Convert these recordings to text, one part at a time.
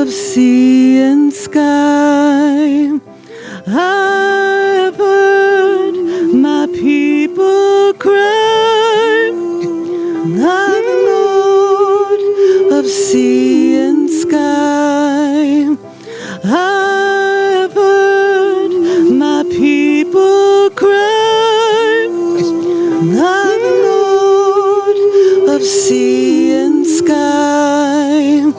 of sea and sky. I've heard my people cry. I'm the Lord of sea and sky. I've heard my people cry. I'm the Lord of sea and sky.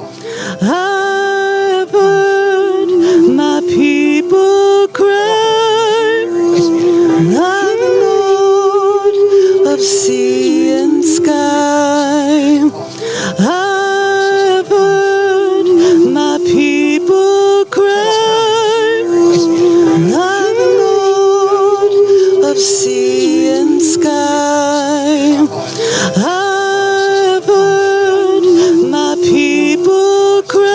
I've heard my people cry. I'm the Lord of sea and sky. I've heard my people cry. I'm the Lord of sea and sky. I've heard my people cry.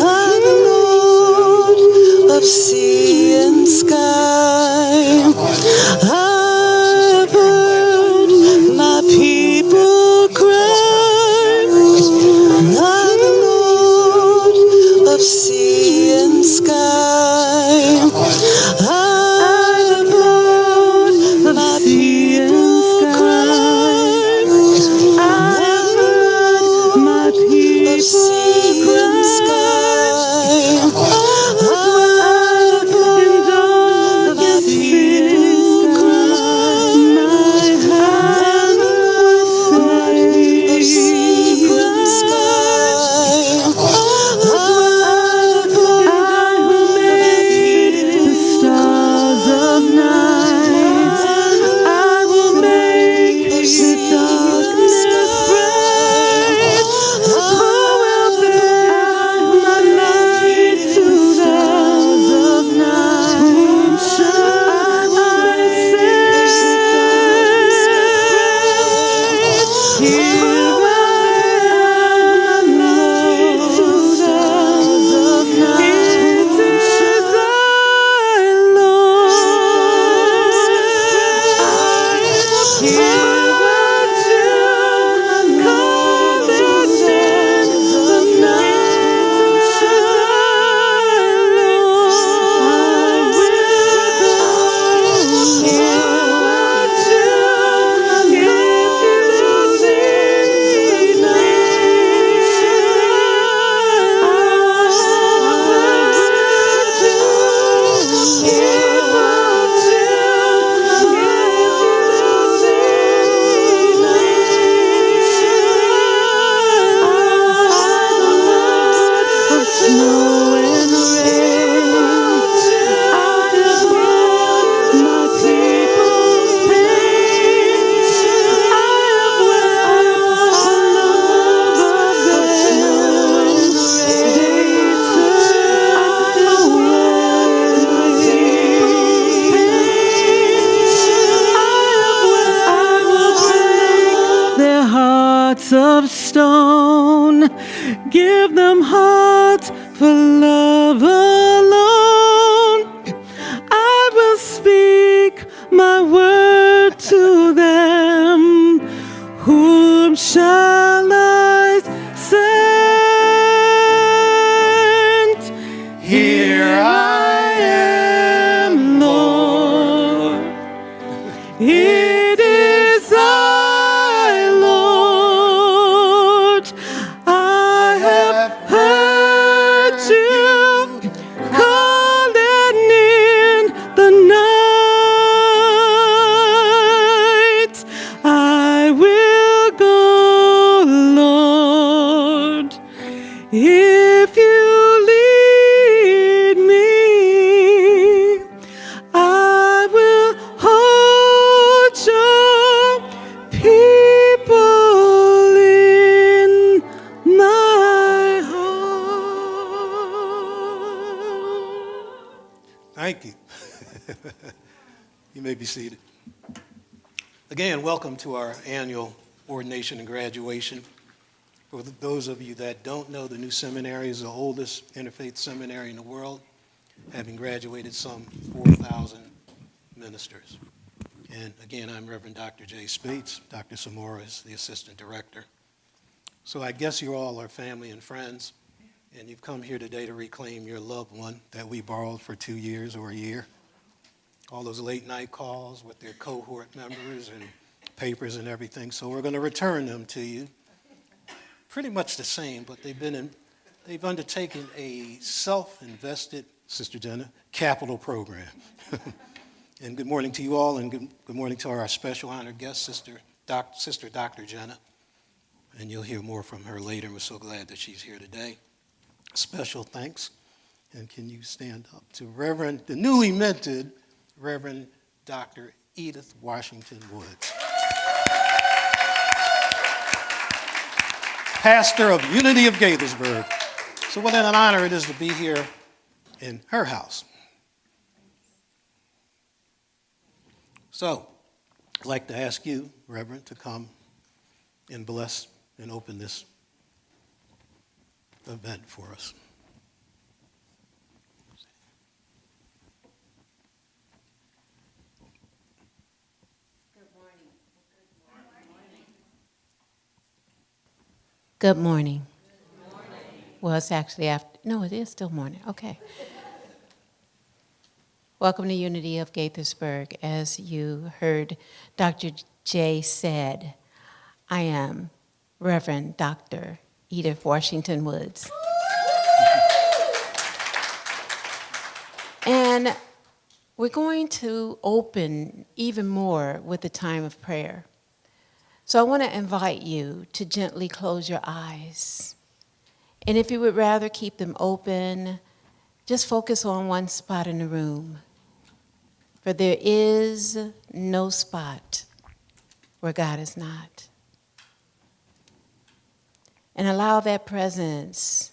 I'm the Lord of sea and sky. I've heard my people cry. I'm the Lord of sea and sky. I've heard my people cry. I've heard my people cry. I've heard my people cry. My hand was saved. Of stone, give them hearts for love alone. I will speak my word to them. Whom shall I send? Here I am, Lord. It is I, Lord. I have heard you calling in the night. I will go, Lord, if you lead me. I will hold your people in my heart. Thank you. You may be seated. Again, welcome to our annual ordination and graduation. For those of you that don't know, the new seminary is the oldest interfaith seminary in the world, having graduated some 4,000 ministers. And again, I'm Reverend Dr. J. Spates. Dr. Samora is the assistant director. So I guess you all are family and friends, and you've come here today to reclaim your loved one that we borrowed for 2 years or a year. All those late night calls with their cohort members and papers and everything. So we're going to return them to you. Pretty much the same, but they've undertaken a self-invested, Sister Jenna, capital program. And good morning to you all, and good morning to our special honored guest, Sister Dr. Jenna. And you'll hear more from her later. We're so glad that she's here today. Special thanks. And can you stand up to the newly minted Reverend Dr. Edith Washington Woods, pastor of Unity of Gaithersburg. So what an honor it is to be here in her house. So I'd like to ask you, Reverend, to come and bless and open this event for us. Good morning. Good morning. Well, it's actually no, it is still morning. Okay. Welcome to Unity of Gaithersburg. As you heard Dr. J said, I am Reverend Dr. Edith Washington Woods. And we're going to open even more with a time of prayer. So I want to invite you to gently close your eyes. And if you would rather keep them open, just focus on one spot in the room. For there is no spot where God is not. And allow that presence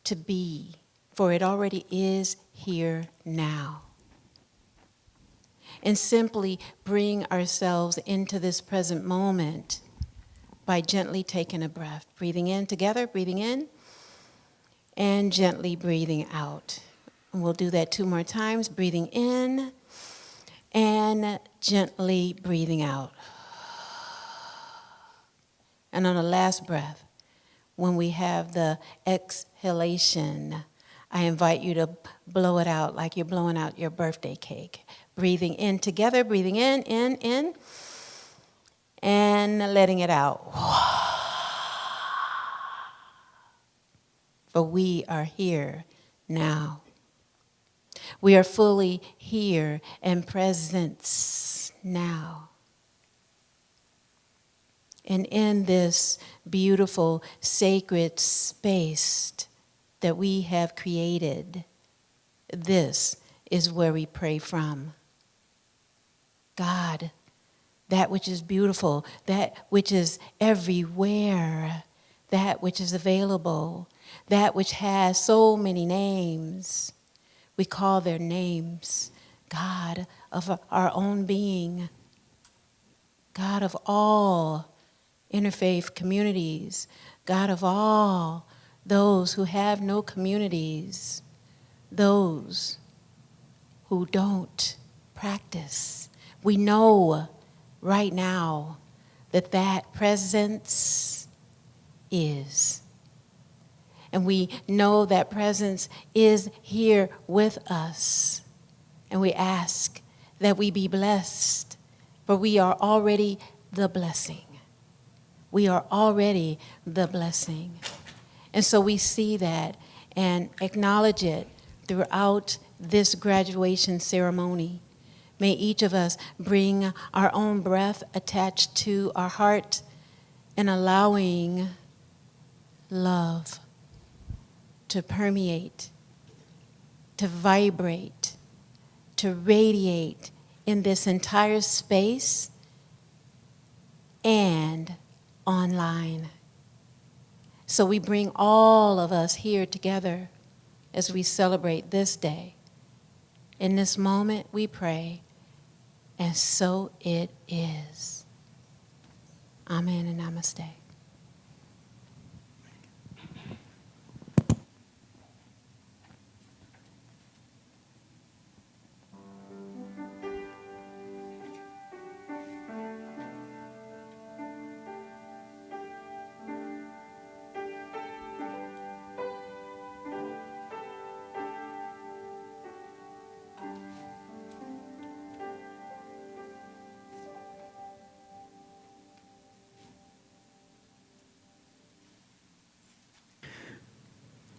to be, for it already is here now. And simply bring ourselves into this present moment by gently taking a breath, breathing in together, breathing in, and gently breathing out. And we'll do that 2 more times, breathing in and gently breathing out. And on the last breath, when we have the exhalation, I invite you to blow it out like you're blowing out your birthday cake. Breathing in together, breathing in, and letting it out. For we are here now. We are fully here and present now. And in this beautiful, sacred space that we have created, this is where we pray from. God, that which is beautiful, that which is everywhere, that which is available, that which has so many names. We call their names God of our own being, God of all interfaith communities, God of all those who have no communities, those who don't practice. We know right now that that presence is. And we know that presence is here with us. And we ask that we be blessed, for we are already the blessing. We are already the blessing. And so we see that and acknowledge it throughout this graduation ceremony. May each of us bring our own breath attached to our heart and allowing love to permeate, to vibrate, to radiate in this entire space and online. So we bring all of us here together as we celebrate this day. In this moment, we pray, and so it is. Amen and namaste.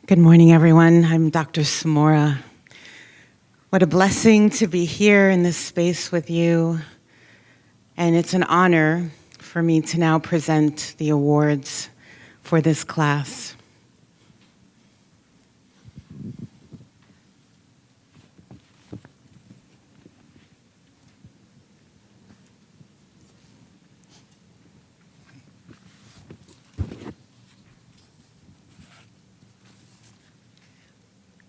Good morning, everyone. I'm Dr. Samora. What a blessing to be here in this space with you. And it's an honor for me to now present the awards for this class.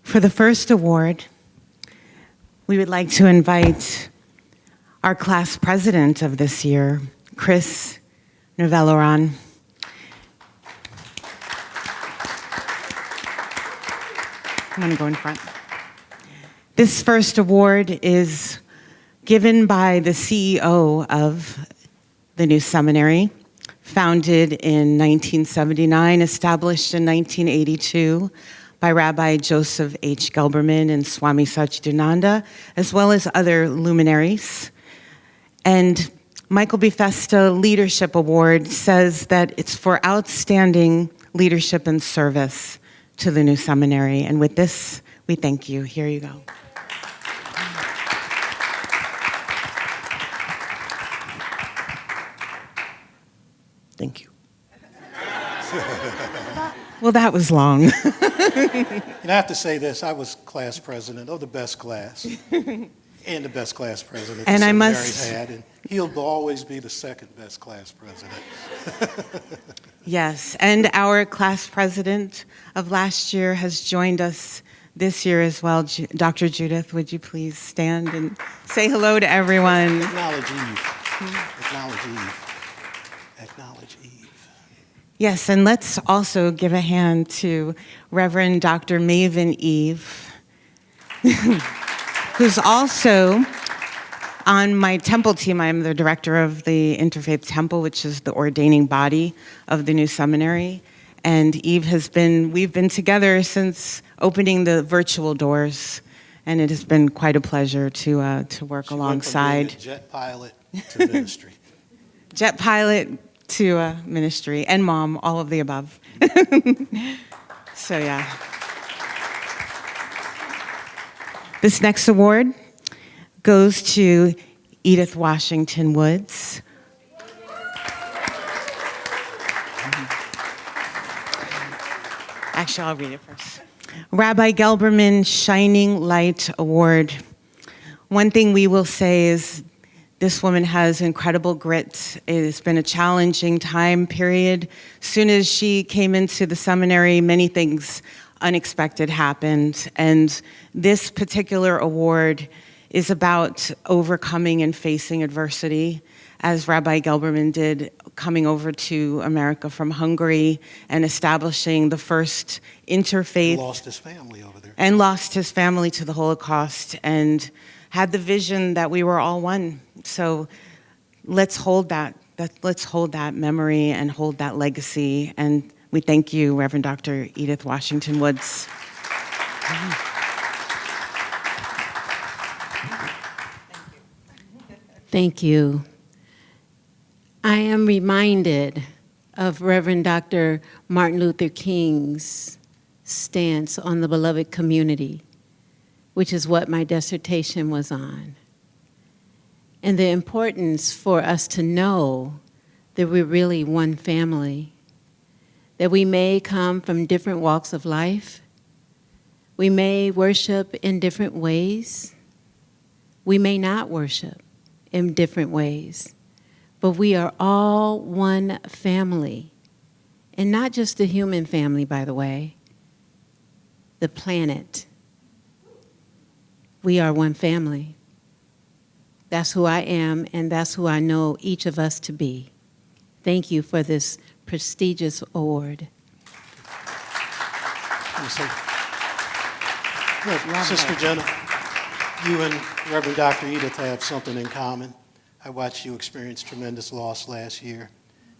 For the first award, we would like to invite our class president of this year, Chris Novelleron. I'm going to go in front. This first award is given by the CEO of the new seminary, founded in 1979, established in 1982, by Rabbi Joseph H. Gelberman and Swami Satchidananda, as well as other luminaries. And Michael B. Festa Leadership Award says that it's for outstanding leadership and service to the new seminary. And with this, we thank you. Here you go. Thank you. Well, that was long. And I have to say this, I was class president of the best class and the best class president And the I seminary must- had, and he'll always be the second best class president. Yes, and our class president of last year has joined us this year as well. Dr. Judith, would you please stand and say hello to everyone? Acknowledge Eve. Acknowledge Eve. Acknowledge Eve. Yes, and let's also give a hand to Reverend Dr. Maven Eve, who's also on my temple team. I'm the director of the Interfaith Temple, which is the ordaining body of the new seminary. And Eve we've been together since opening the virtual doors, and it has been quite a pleasure to work She alongside. went from being a jet pilot to ministry. Jet pilot to ministry, and mom, all of the above. So yeah. This next award goes to Edith Washington Woods. Actually, I'll read it first. Rabbi Gelberman Shining Light Award. One thing we will say is this woman has incredible grit. It has been a challenging time period. Soon as she came into the seminary, many things unexpected happened. And this particular award is about overcoming and facing adversity, as Rabbi Gelberman did, coming over to America from Hungary and establishing the first interfaith. Lost his family over there. And lost his family to the Holocaust, and had the vision that we were all one. So let's hold that memory and hold that legacy. And we thank you, Reverend Dr. Edith Washington Woods. Thank you. I am reminded of Reverend Dr. Martin Luther King's stance on the beloved community, which is what my dissertation was on. And the importance for us to know that we're really one family, that we may come from different walks of life, we may worship in different ways, we may not worship in different ways, but we are all one family. And not just the human family, by the way, the planet. We are one family. That's who I am, and that's who I know each of us to be. Thank you for this prestigious award. Look, Sister Jenna, you and Reverend Dr. Edith have something in common. I watched you experience tremendous loss last year.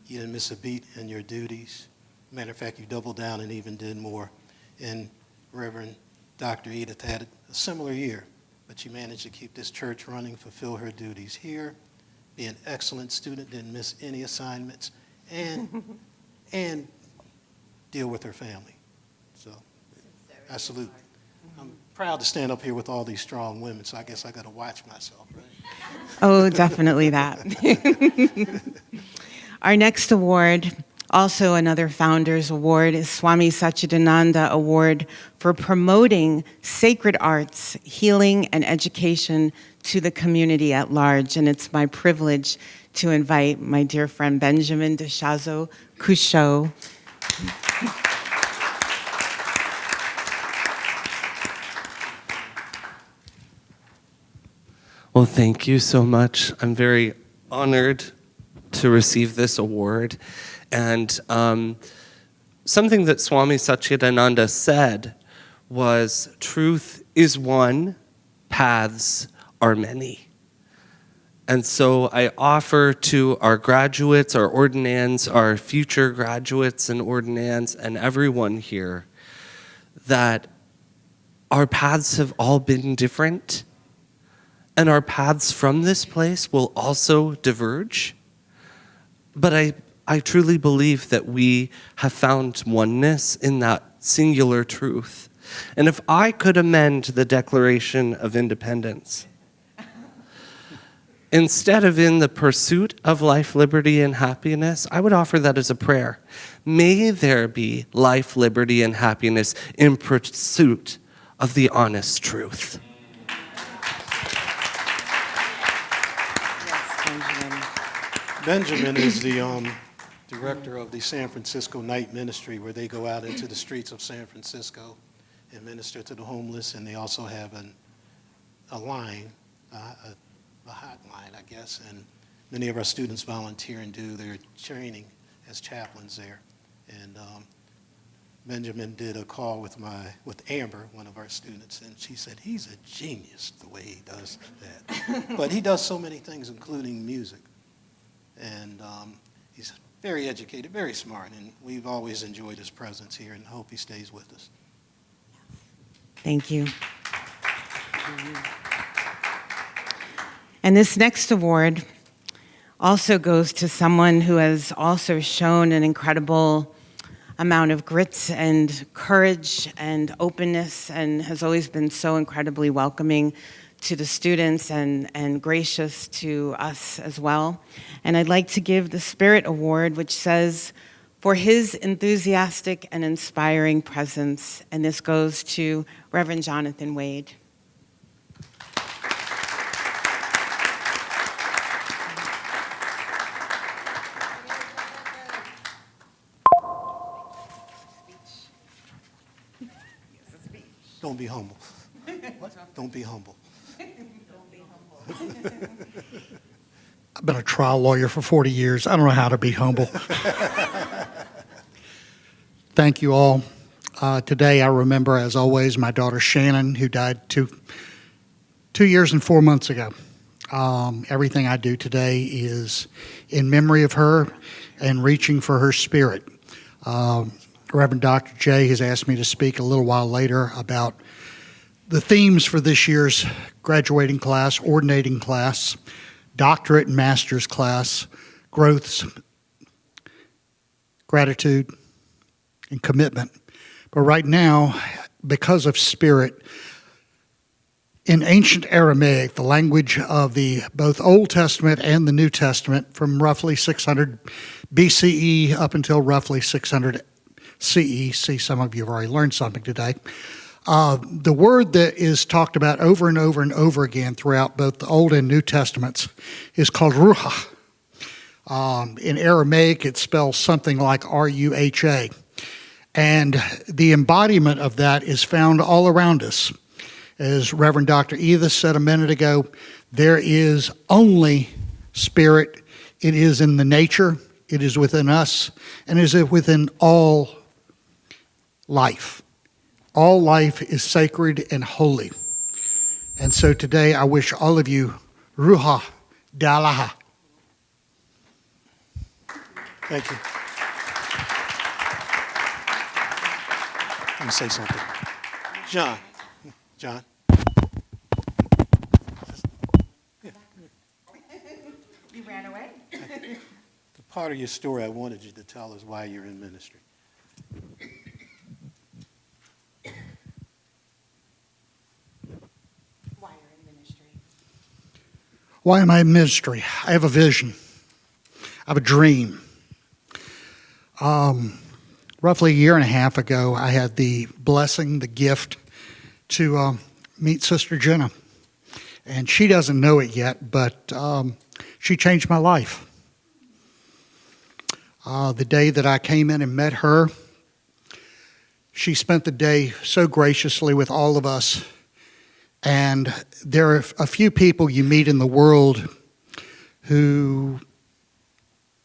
You didn't miss a beat in your duties. Matter of fact, you doubled down and even did more. And Reverend Dr. Edith had a similar year, but she managed to keep this church running, fulfill her duties here, be an excellent student, didn't miss any assignments, and deal with her family. So I salute. I'm proud to stand up here with all these strong women, so I guess I got to watch myself, right? Oh, definitely that. Our next award, also another Founders Award, is Swami Satchidananda Award for promoting sacred arts, healing, and education to the community at large. And it's my privilege to invite my dear friend Benjamin Deshazo Couchot. Well, thank you so much. I'm very honored to receive this award. And something that Swami Satchidananda said was, truth is one, paths are many. And so I offer to our graduates, our ordinands, our future graduates and ordinands, and everyone here, that our paths have all been different, and our paths from this place will also diverge. But I truly believe that we have found oneness in that singular truth. And if I could amend the Declaration of Independence, instead of in the pursuit of life, liberty, and happiness, I would offer that as a prayer. May there be life, liberty, and happiness in pursuit of the honest truth. Benjamin is the director of the San Francisco Night Ministry, where they go out into the streets of San Francisco and minister to the homeless, and they also have a line, a hotline, I guess, and many of our students volunteer and do their training as chaplains there. And Benjamin did a call with Amber, one of our students, and she said he's a genius the way he does that. But he does so many things, including music. And he's very educated, very smart, and we've always enjoyed his presence here and hope he stays with us. Thank you. And this next award also goes to someone who has also shown an incredible amount of grit and courage and openness, and has always been so incredibly welcoming to the students and gracious to us as well. And I'd like to give the Spirit Award, which says, for his enthusiastic and inspiring presence. And this goes to Reverend Jonathan Wade. Don't be humble. What? Don't be humble. I've been a trial lawyer for 40 years. I don't know how to be humble. Thank you all. Today I remember, as always, my daughter Shannon, who died 2 years and 4 months ago. Everything I do today is in memory of her and reaching for her spirit. Reverend Dr. J has asked me to speak a little while later about the themes for this year's graduating class, ordinating class, doctorate and master's class, growths, gratitude, and commitment. But right now, because of spirit, in ancient Aramaic, the language of the both Old Testament and the New Testament, from roughly 600 BCE up until roughly 600 CE, see, some of you have already learned something today. The word that is talked about over and over and over again throughout both the Old and New Testaments is called ruha. In Aramaic, it spells something like R-U-H-A. And the embodiment of that is found all around us. As Reverend Dr. Edith said a minute ago, there is only spirit. It is in the nature, it is within us, and it is within all life. All life is sacred and holy. And so today I wish all of you Ruha Dalaha. Thank you. Let me say something. John. You ran away? The part of your story I wanted you to tell is why you're in ministry. Why am I in ministry? I have a vision. I have a dream. Roughly a year and a half ago, I had the blessing, the gift to meet Sister Jenna. And she doesn't know it yet, but she changed my life. The day that I came in and met her, she spent the day so graciously with all of us. And there are a few people you meet in the world who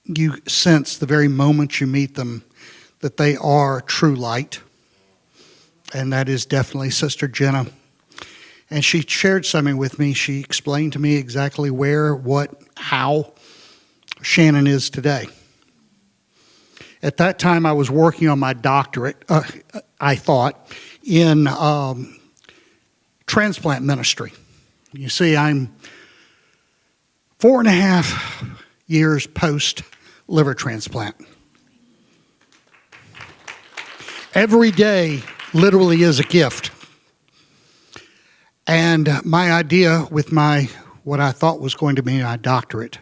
you sense the very moment you meet them that they are true light. And that is definitely Sister Jenna. And she shared something with me. She explained to me exactly where, what, how Shannon is today. At that time, I was working on my doctorate, I thought, in transplant ministry. You see, I'm 4.5 years post liver transplant. Every day literally is a gift. And my idea with what I thought was going to be my doctorate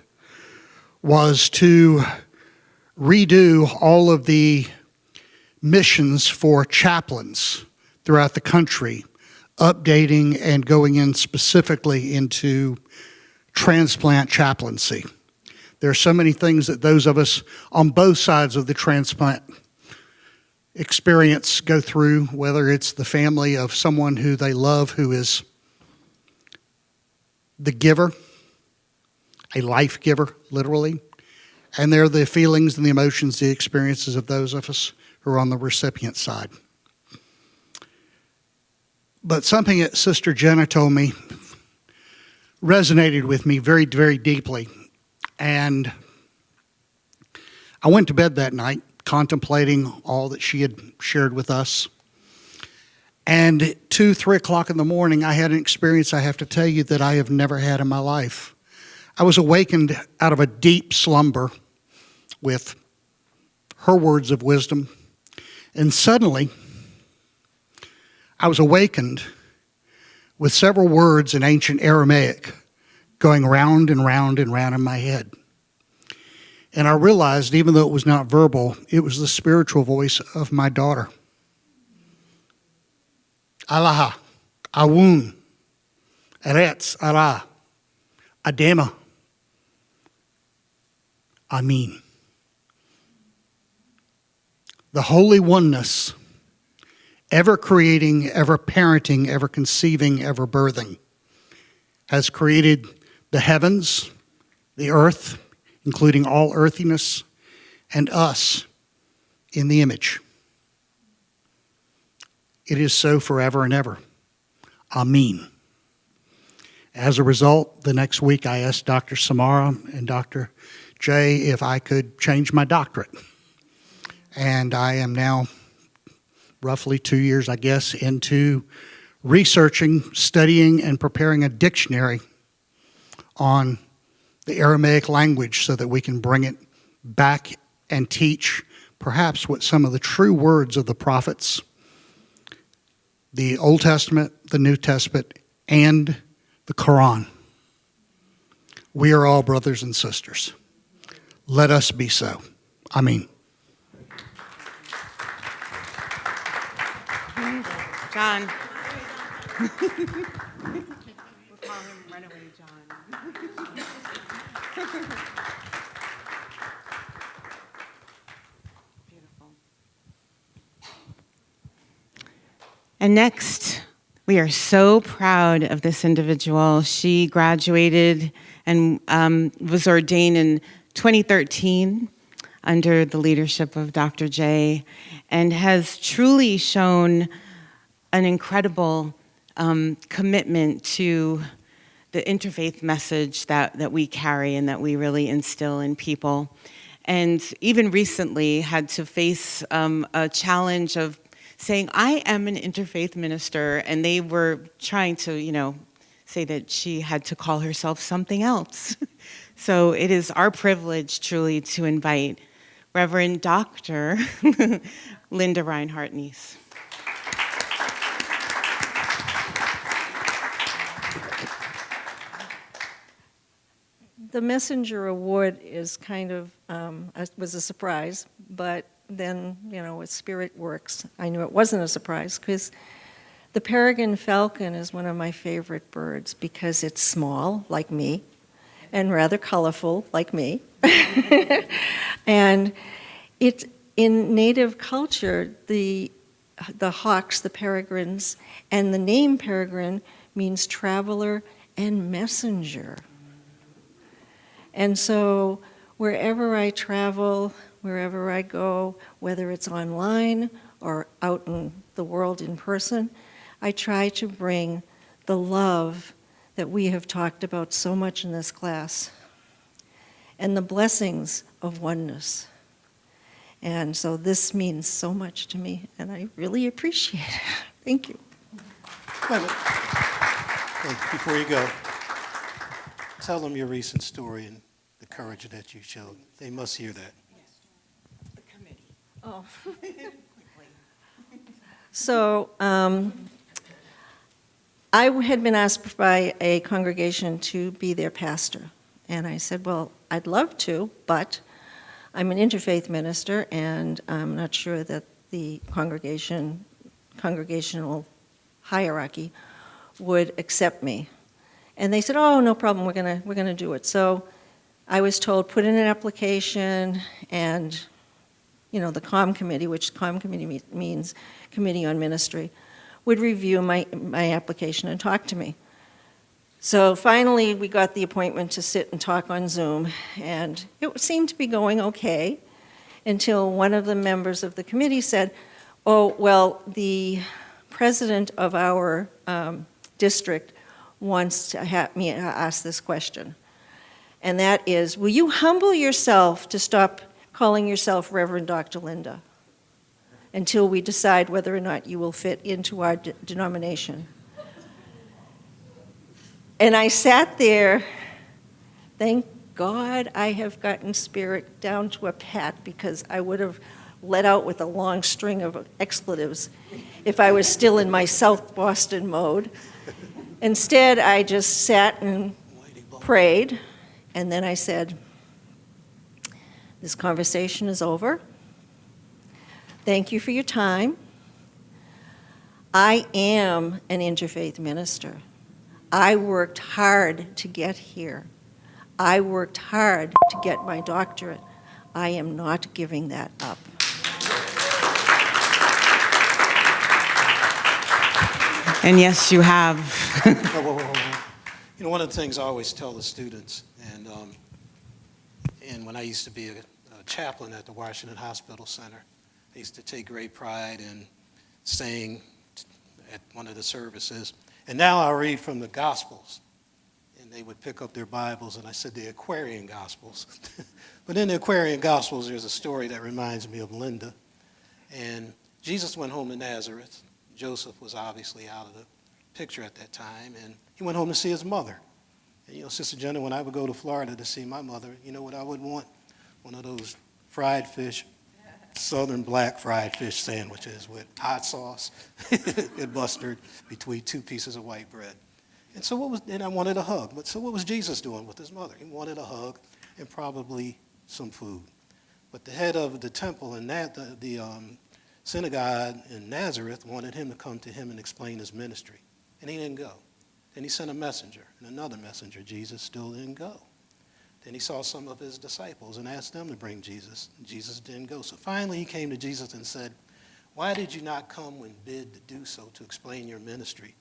was to redo all of the missions for chaplains throughout the country, updating and going in specifically into transplant chaplaincy. There are so many things that those of us on both sides of the transplant experience go through, whether it's the family of someone who they love who is the giver, a life giver, literally, and they're the feelings and the emotions, the experiences of those of us who are on the recipient side. But something that Sister Jenna told me resonated with me very, very deeply. And I went to bed that night contemplating all that she had shared with us. And at 2, 3 o'clock in the morning, I had an experience I have to tell you that I have never had in my life. I was awakened out of a deep slumber with her words of wisdom. And suddenly, I was awakened with several words in ancient Aramaic going round and round and round in my head. And I realized, even though it was not verbal, it was the spiritual voice of my daughter. Allah, Awun, Eretz, Ara, Adema, Amin. The Holy Oneness, ever creating, ever parenting, ever conceiving, ever birthing, has created the heavens, the earth, including all earthiness, and us in the image. It is so forever and ever. Amen. As a result, the next week I asked Dr. Samara and Dr. Jay if I could change my doctorate. And I am now roughly 2 years, I guess, into researching, studying, and preparing a dictionary on the Aramaic language so that we can bring it back and teach perhaps what some of the true words of the prophets, the Old Testament, the New Testament, and the Quran. We are all brothers and sisters. Let us be so. Amen. John. We'll call him Runaway John. Beautiful. And next, we are so proud of this individual. She graduated and was ordained in 2013 under the leadership of Dr. J, and has truly shown an incredible commitment to the interfaith message that we carry and that we really instill in people. And even recently had to face a challenge of saying, I am an interfaith minister, and they were trying to, say that she had to call herself something else. So it is our privilege truly to invite Reverend Dr. Linda Reinhardt-Nies. The Messenger Award is kind of, was a surprise, but then, you know, as Spirit works, I knew it wasn't a surprise, because the peregrine falcon is one of my favorite birds because it's small, like me, and rather colorful, like me. And it's in native culture, the hawks, the peregrines, and the name peregrine means traveler and messenger. And so wherever I travel, wherever I go, whether it's online or out in the world in person, I try to bring the love that we have talked about so much in this class and the blessings of oneness. And so this means so much to me, and I really appreciate it. Thank you. Wait a minute. Hey, before you go, tell them your recent story and the courage that you showed. They must hear that. The committee. Oh. So I had been asked by a congregation to be their pastor. And I said, well, I'd love to, but I'm an interfaith minister, and I'm not sure that the congregational hierarchy would accept me. And they said, oh, no problem, we're gonna do it. So I was told, put in an application, and you know, the COM committee, which COM committee means Committee on Ministry, would review my application and talk to me. So finally, we got the appointment to sit and talk on Zoom, and it seemed to be going okay until one of the members of the committee said, oh, well, the president of our district wants to have me ask this question. And that is, will you humble yourself to stop calling yourself Reverend Dr. Linda until we decide whether or not you will fit into our denomination? And I sat there, thank God I have gotten Spirit down to a pat, because I would have let out with a long string of expletives if I was still in my South Boston mode. Instead, I just sat and prayed, and then I said, this conversation is over. Thank you for your time. I am an interfaith minister. I worked hard to get here. I worked hard to get my doctorate. I am not giving that up. And yes, you have. Whoa. You know, one of the things I always tell the students, and when I used to be a chaplain at the Washington Hospital Center, I used to take great pride in saying at one of the services, and now I'll read from the Gospels. And they would pick up their Bibles, and I said the Aquarian Gospels. But in the Aquarian Gospels, there's a story that reminds me of Linda. And Jesus went home to Nazareth. Joseph was obviously out of the picture at that time, and he went home to see his mother. And, you know, Sister Jenna, when I would go to Florida to see my mother, you know what I would want? One of those fried fish, southern black fried fish sandwiches with hot sauce and mustard between two pieces of white bread. And I wanted a hug. But so what was Jesus doing with his mother? He wanted a hug and probably some food. But the head of the temple and the synagogue in Nazareth wanted him to come to him and explain his ministry. And he didn't go. Then he sent a messenger, and another messenger. Jesus still didn't go. Then he saw some of his disciples and asked them to bring Jesus. Jesus didn't go. So finally he came to Jesus and said, why did you not come when bid to do so, to explain your ministry?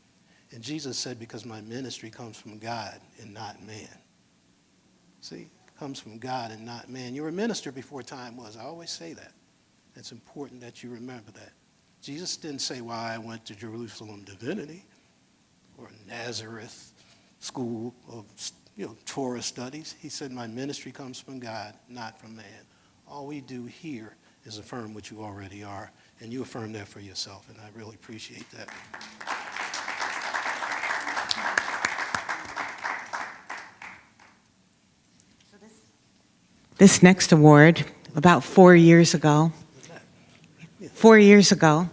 And Jesus said, because my ministry comes from God and not man. See, it comes from God and not man. You were a minister before time was. I always say that. It's important that you remember that. Jesus didn't say why I went to Jerusalem Divinity or Nazareth School of Torah studies. He said my ministry comes from God, not from man. All we do here is affirm what you already are, and you affirm that for yourself, and I really appreciate that. This next award, about 4 years ago, 4 years ago,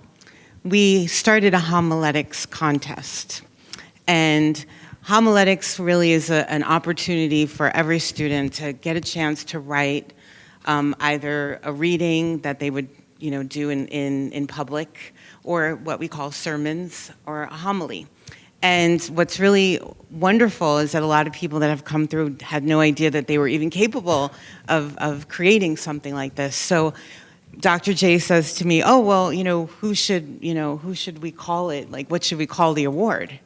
we started a homiletics contest. And Homiletics really is an opportunity for every student to get a chance to write either a reading that they would do in public, or what we call sermons, or a homily. And what's really wonderful is that a lot of people that have come through had no idea that they were even capable of creating something like this. So Dr. J says to me, "Oh, well, who should we call it? Like, what should we call the award?"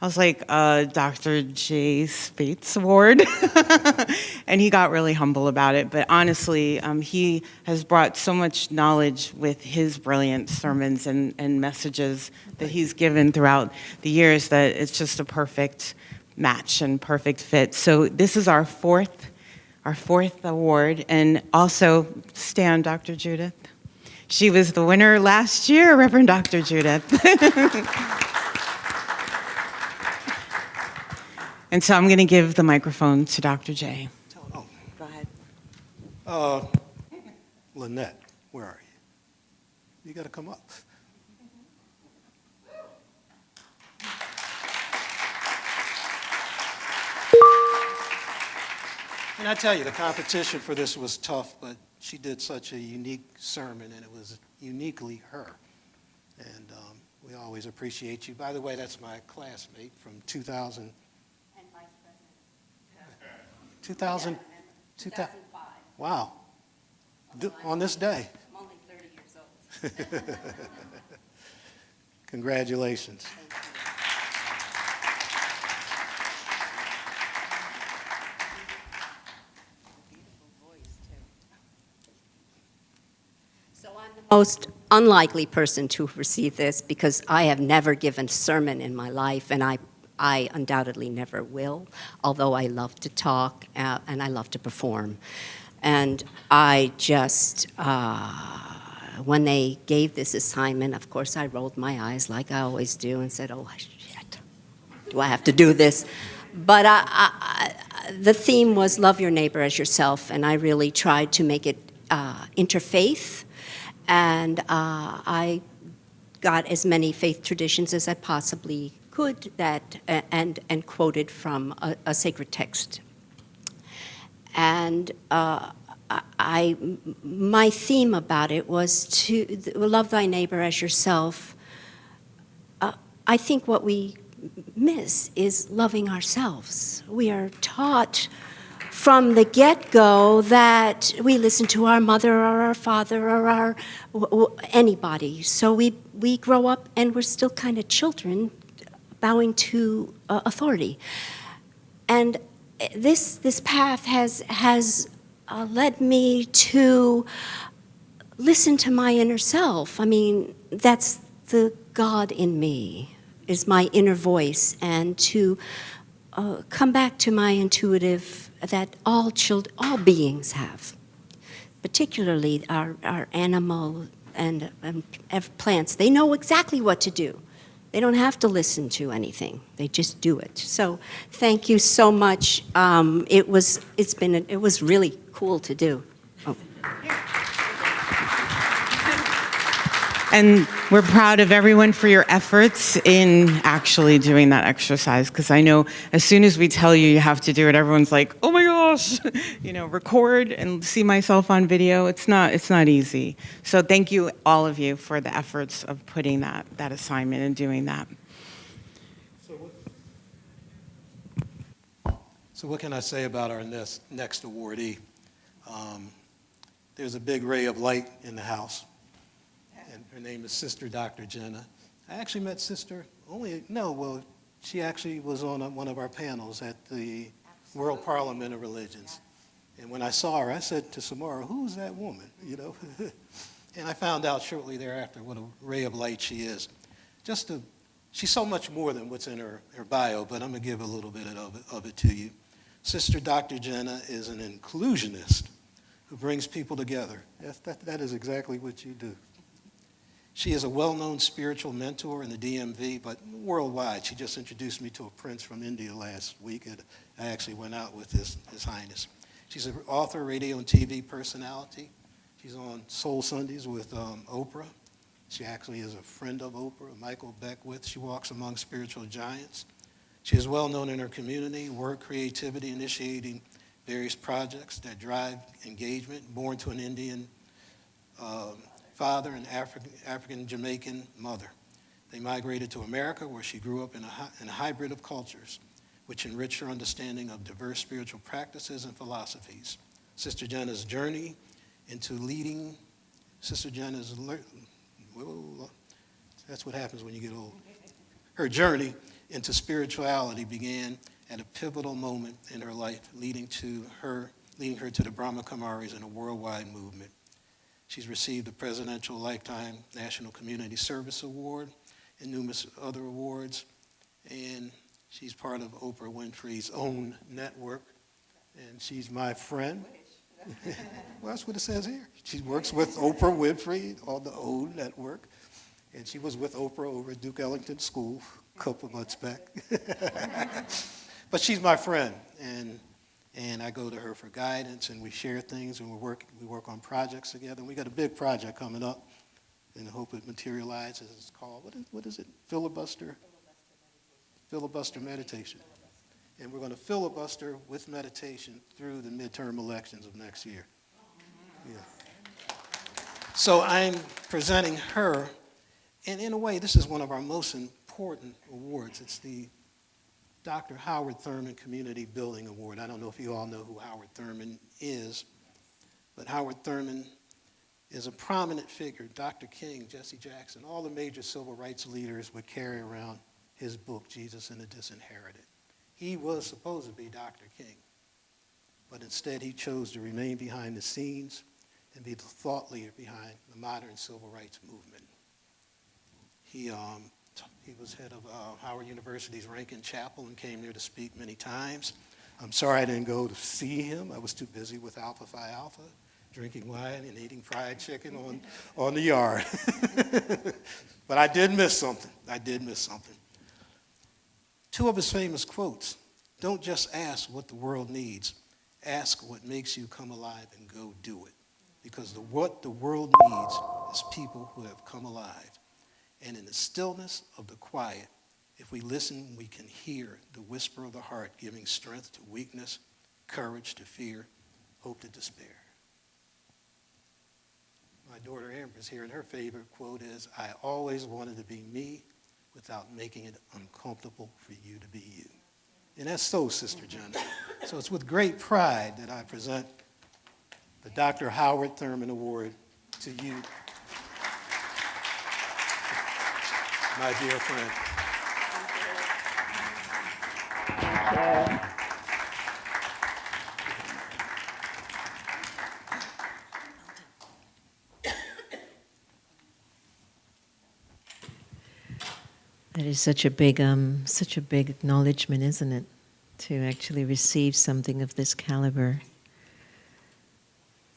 I was like, Dr. J. Spates Award. And he got really humble about it. But honestly, he has brought so much knowledge with his brilliant sermons and messages that he's given throughout the years that it's just a perfect match and perfect fit. So this is our fourth award. And also, stand, Dr. Judith. She was the winner last year, Reverend Dr. Judith. And so I'm going to give the microphone to Dr. J. Oh, Go ahead. Lynette, where are you? You got to come up. And I tell you, the competition for this was tough, but she did such a unique sermon, and it was uniquely her. And we always appreciate you. By the way, that's my classmate from 2000. 2005. Wow. On this day. I'm only 30 years old. Congratulations. So I'm the most unlikely person to receive this because I have never given a sermon in my life, and I undoubtedly never will, although I love to talk and I love to perform. And I just, when they gave this assignment, of course I rolled my eyes like I always do and said, oh shit, do I have to do this? But the theme was love your neighbor as yourself, and I really tried to make it interfaith, and I got as many faith traditions as I possibly could and quoted from a sacred text. And my theme about it was to love thy neighbor as yourself. I think what we miss is loving ourselves. We are taught from the get-go that we listen to our mother or our father or anybody. So we grow up and we're still kind of children bowing to authority. And this path has led me to listen to my inner self. I mean, that's the God in me, is my inner voice, and to come back to my intuitive that all beings have, particularly our animal and plants. They know exactly what to do. They don't have to listen to anything. They just do it. So thank you so much. It was really cool to do. Oh. And we're proud of everyone for your efforts in actually doing that exercise, because I know as soon as we tell you have to do it, everyone's like, oh my gosh, record and see myself on video. It's not easy. So thank you, all of you, for the efforts of putting that assignment and doing that. So what can I say about our next awardee? There's a big ray of light in the house. And her name is Sister Dr. Jenna. I actually met Sister she actually was on one of our panels at the World Parliament of Religions. And when I saw her, I said to Samara, who's that woman, And I found out shortly thereafter what a ray of light she is. She's so much more than what's in her bio, but I'm going to give a little bit of it to you. Sister Dr. Jenna is an inclusionist who brings people together. That is exactly what you do. She is a well-known spiritual mentor in the DMV, but worldwide. She just introduced me to a prince from India last week, and I actually went out with His Highness. She's an author, radio and TV personality. She's on Soul Sundays with Oprah. She actually is a friend of Oprah, Michael Beckwith. She walks among spiritual giants. She is well known in her community, work, creativity, initiating various projects that drive engagement. Born to an Indian father and African Jamaican mother, they migrated to America, where she grew up in a hybrid of cultures, which enriched her understanding of diverse spiritual practices and philosophies. Sister Jenna's journey into leading, that's what happens when you get old. Her journey into spirituality began at a pivotal moment in her life, leading her to the Brahma Kumaris in a worldwide movement. She's received the Presidential Lifetime National Community Service Award and numerous other awards, and she's part of Oprah Winfrey's own network, and she's my friend. Well, that's what it says here. She works with Oprah Winfrey on the OWN network, and she was with Oprah over at Duke Ellington School a couple of months back. But she's my friend, and I go to her for guidance, and we share things, and we work on projects together. And we got a big project coming up, and I hope it materializes. It's called, what is it? Filibuster meditation. And we're going to filibuster with meditation through the midterm elections of next year. Yeah. So I'm presenting her, and in a way, this is one of our most important awards. It's the Dr. Howard Thurman Community Building Award. I don't know if you all know who Howard Thurman is, but Howard Thurman is a prominent figure. Dr. King, Jesse Jackson, all the major civil rights leaders would carry around his book, Jesus and the Disinherited. He was supposed to be Dr. King, but instead he chose to remain behind the scenes and be the thought leader behind the modern civil rights movement. He was head of Howard University's Rankin Chapel and came there to speak many times. I'm sorry I didn't go to see him. I was too busy with Alpha Phi Alpha, drinking wine and eating fried chicken on the yard. But I did miss something. Two of his famous quotes: don't just ask what the world needs, ask what makes you come alive and go do it. Because what the world needs is people who have come alive. And in the stillness of the quiet, if we listen, we can hear the whisper of the heart giving strength to weakness, courage to fear, hope to despair. My daughter Amber's here, and her favorite quote is, I always wanted to be me without making it uncomfortable for you to be you. And that's so, Sister Jenna. So it's with great pride that I present the Dr. Howard Thurman Award to you, my dear friend. Thank you. That is such a big acknowledgement, isn't it? To actually receive something of this caliber.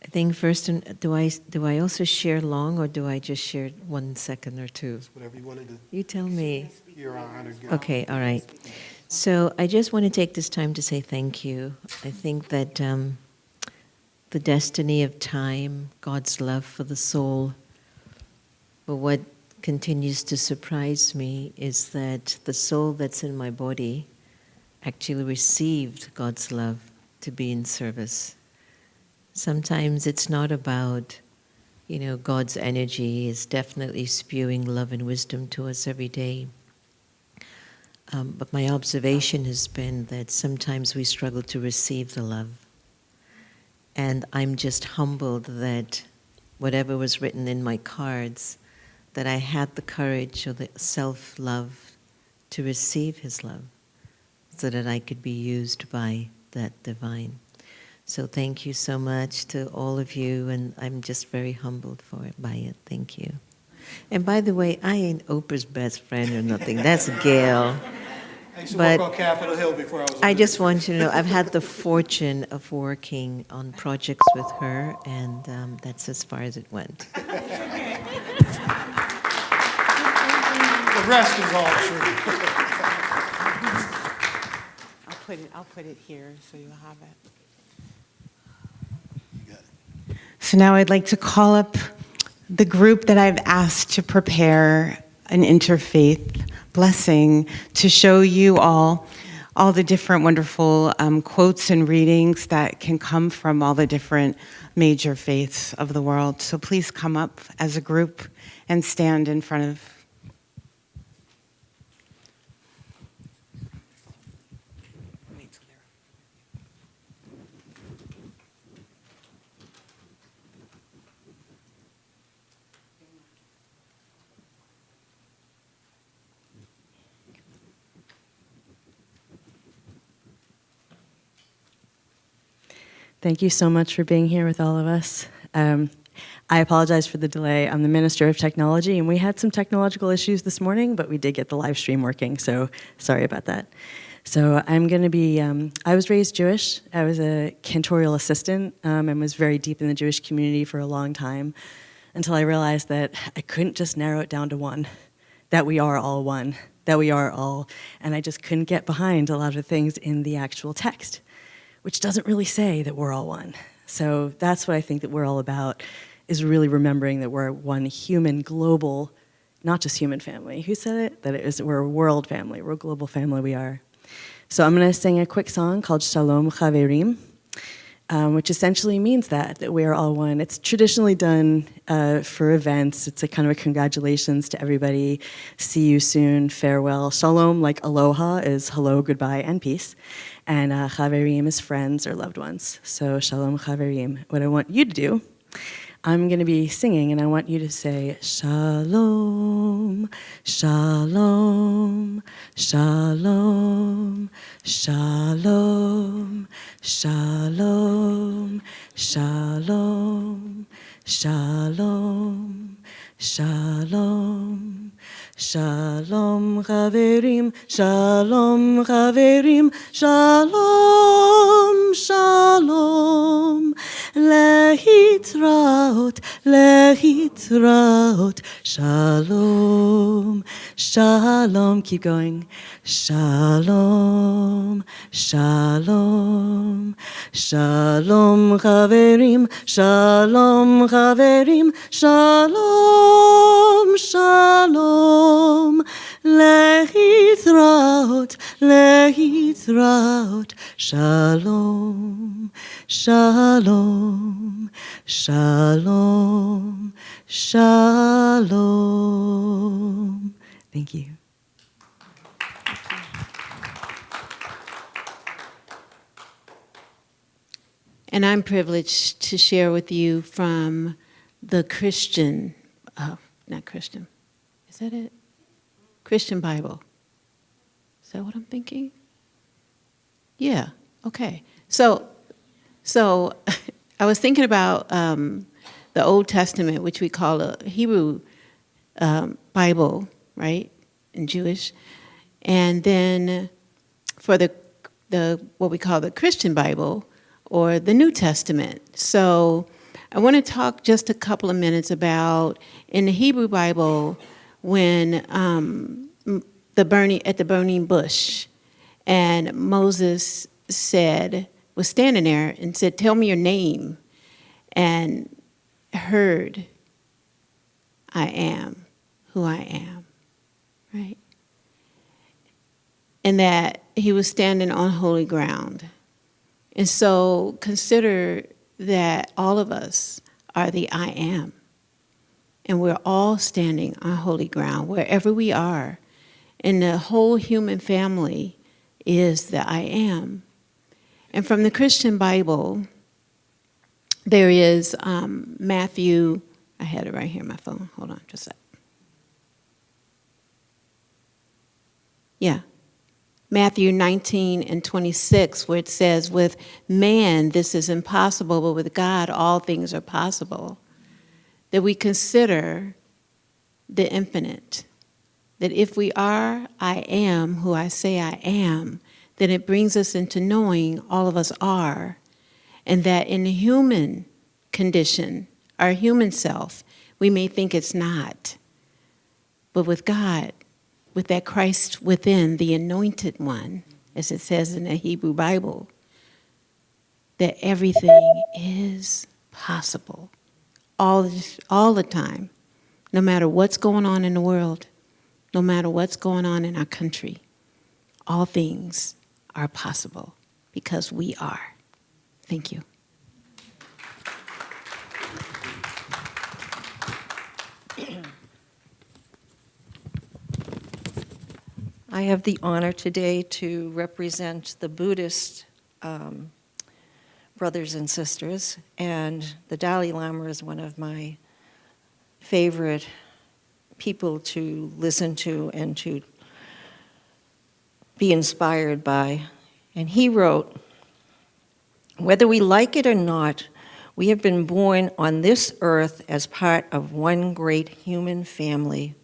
I think first, do I also share long, or do I just share 1 second or two? Whatever you want to do. You tell me. You're our honored guest. Okay, all right. So I just want to take this time to say thank you. I think that the destiny of time, God's love for the soul, but what continues to surprise me is that the soul that's in my body actually received God's love to be in service. Sometimes it's not about, God's energy is definitely spewing love and wisdom to us every day. But my observation has been that sometimes we struggle to receive the love. And I'm just humbled that whatever was written in my cards, that I had the courage or the self-love to receive His love so that I could be used by that divine. So thank you so much to all of you, and I'm just very humbled by it. Thank you. And by the way, I ain't Oprah's best friend or nothing. That's Gail. I used to work on Capitol Hill before I was I just want you to know, I've had the fortune of working on projects with her, and that's as far as it went. The rest is all true. I'll put it here so you'll have it. You got it. So now I'd like to call up the group that I've asked to prepare an interfaith blessing to show you all the different wonderful quotes and readings that can come from all the different major faiths of the world. So please come up as a group and stand in front of. Thank you so much for being here with all of us. I apologize for the delay. I'm the Minister of Technology, and we had some technological issues this morning, but we did get the live stream working, so sorry about that. So I'm going to be, I was raised Jewish. I was a cantorial assistant and was very deep in the Jewish community for a long time until I realized that I couldn't just narrow it down to one, that we are all one, that we are all, and I just couldn't get behind a lot of things in the actual text, which doesn't really say that we're all one. So that's what I think that we're all about, is really remembering that we're one human, global, not just human family. Who said it? That it is, we're a world family, we're a global family, we are. So I'm gonna sing a quick song called Shalom Chaverim, which essentially means that we are all one. It's traditionally done for events. It's a kind of a congratulations to everybody, see you soon, farewell. Shalom, like aloha, is hello, goodbye, and peace. And chaverim is friends or loved ones. So shalom chaverim. What I want you to do, I'm going to be singing, and I want you to say shalom, shalom, shalom, shalom, shalom, shalom, shalom, shalom. Shalom chaverim, shalom chaverim, shalom, shalom, lehitraot, lehitraot, shalom, shalom, keep going, shalom, shalom, shalom chaverim, shalom chaverim, shalom, shalom, lehitraot, lehitraot, shalom, shalom, shalom, shalom. Thank you. And I'm privileged to share with you from the Christian, not Christian, is that it? Christian Bible. Is that what I'm thinking? Yeah, okay. So I was thinking about the Old Testament, which we call a Hebrew Bible, right, in Jewish. And then for the what we call the Christian Bible, or the New Testament. So I want to talk just a couple of minutes about, in the Hebrew Bible, when at the burning bush, and Moses was standing there and said, "Tell me your name," and heard, "I am who I am," right? And that he was standing on holy ground. And so consider that all of us are the I am. And we're all standing on holy ground, wherever we are. And the whole human family is the I am. And from the Christian Bible, there is Matthew, I had it right here on my phone. Hold on just a sec. Yeah. Matthew 19:26, where it says, with man this is impossible, but with God all things are possible. That we consider the infinite. That if we are, I am who I say I am, then it brings us into knowing all of us are. And that in the human condition, our human self, we may think it's not. But with God, with that Christ within, the anointed one, as it says in the Hebrew Bible, that everything is possible all the time, no matter what's going on in the world. no matter what's going on in our country, all things are possible because we are. Thank you. I have the honor today to represent the Buddhist brothers and sisters, and the Dalai Lama is one of my favorite people to listen to and to be inspired by. And he wrote, "Whether we like it or not, we have been born on this earth as part of one great human family,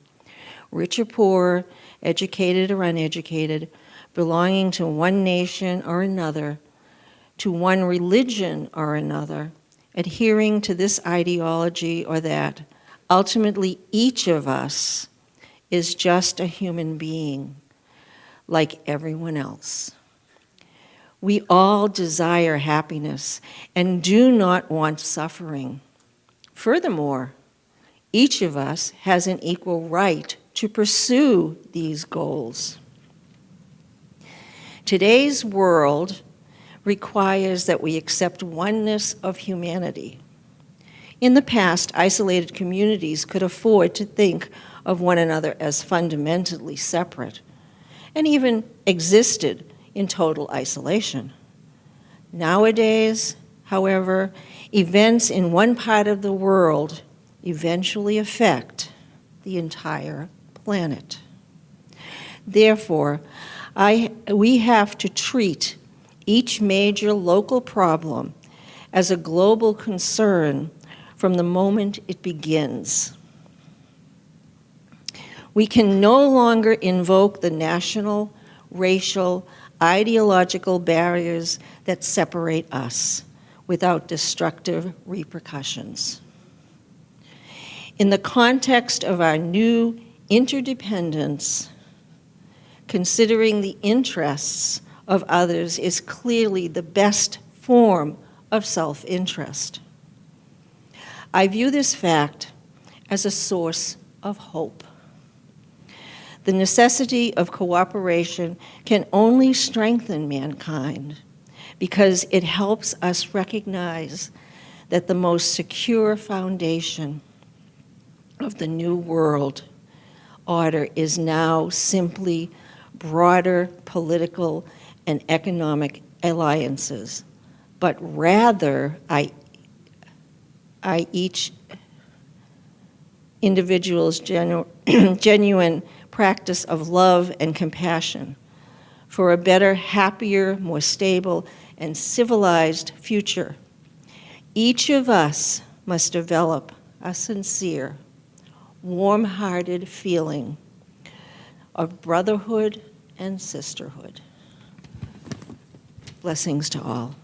rich or poor, educated or uneducated, belonging to one nation or another, to one religion or another, adhering to this ideology or that. Ultimately, each of us is just a human being, like everyone else. We all desire happiness and do not want suffering. Furthermore, each of us has an equal right to pursue these goals. Today's world requires that we accept oneness of humanity. In the past, isolated communities could afford to think of one another as fundamentally separate, and even existed in total isolation. Nowadays, however, events in one part of the world eventually affect the entire planet. Therefore, we have to treat each major local problem as a global concern from the moment it begins. We can no longer invoke the national, racial, ideological barriers that separate us without destructive repercussions. In the context of our new interdependence, considering the interests of others is clearly the best form of self-interest. I view this fact as a source of hope. The necessity of cooperation can only strengthen mankind because it helps us recognize that the most secure foundation of the new world order is now simply broader political and economic alliances, but rather each individual's genuine practice of love and compassion for a better, happier, more stable, and civilized future. Each of us must develop a sincere, warm-hearted feeling of brotherhood and sisterhood. Blessings to all.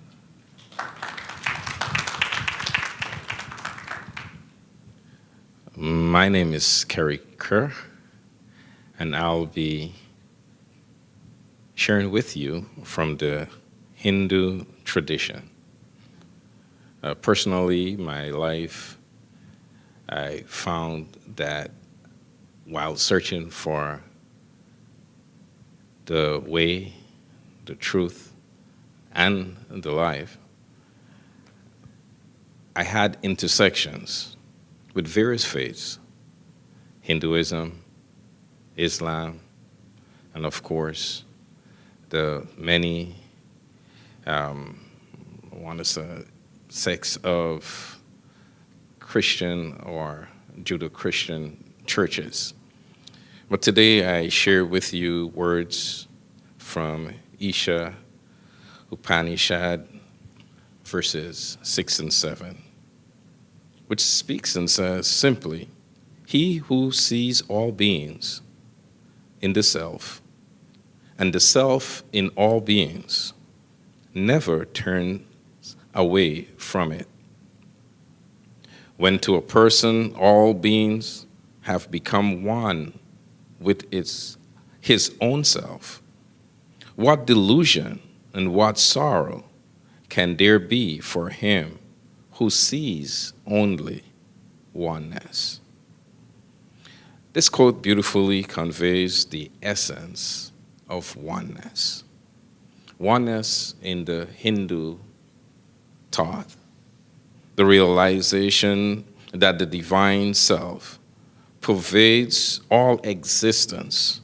My name is Kerry Kerr, and I'll be sharing with you from the Hindu tradition. Personally, my life, I found that while searching for the way, the truth, and the life, I had intersections with various faiths, Hinduism, Islam, and of course, the many, sects of Christian or Judeo-Christian churches. But today I share with you words from Isha Upanishad, verses 6 and 7, which speaks and says simply, "He who sees all beings in the self, and the self in all beings, never turns away from it. When to a person all beings have become one with his own self, what delusion and what sorrow can there be for him who sees only oneness?" This quote beautifully conveys the essence of oneness. Oneness in the Hindu thought, the realization that the divine self pervades all existence.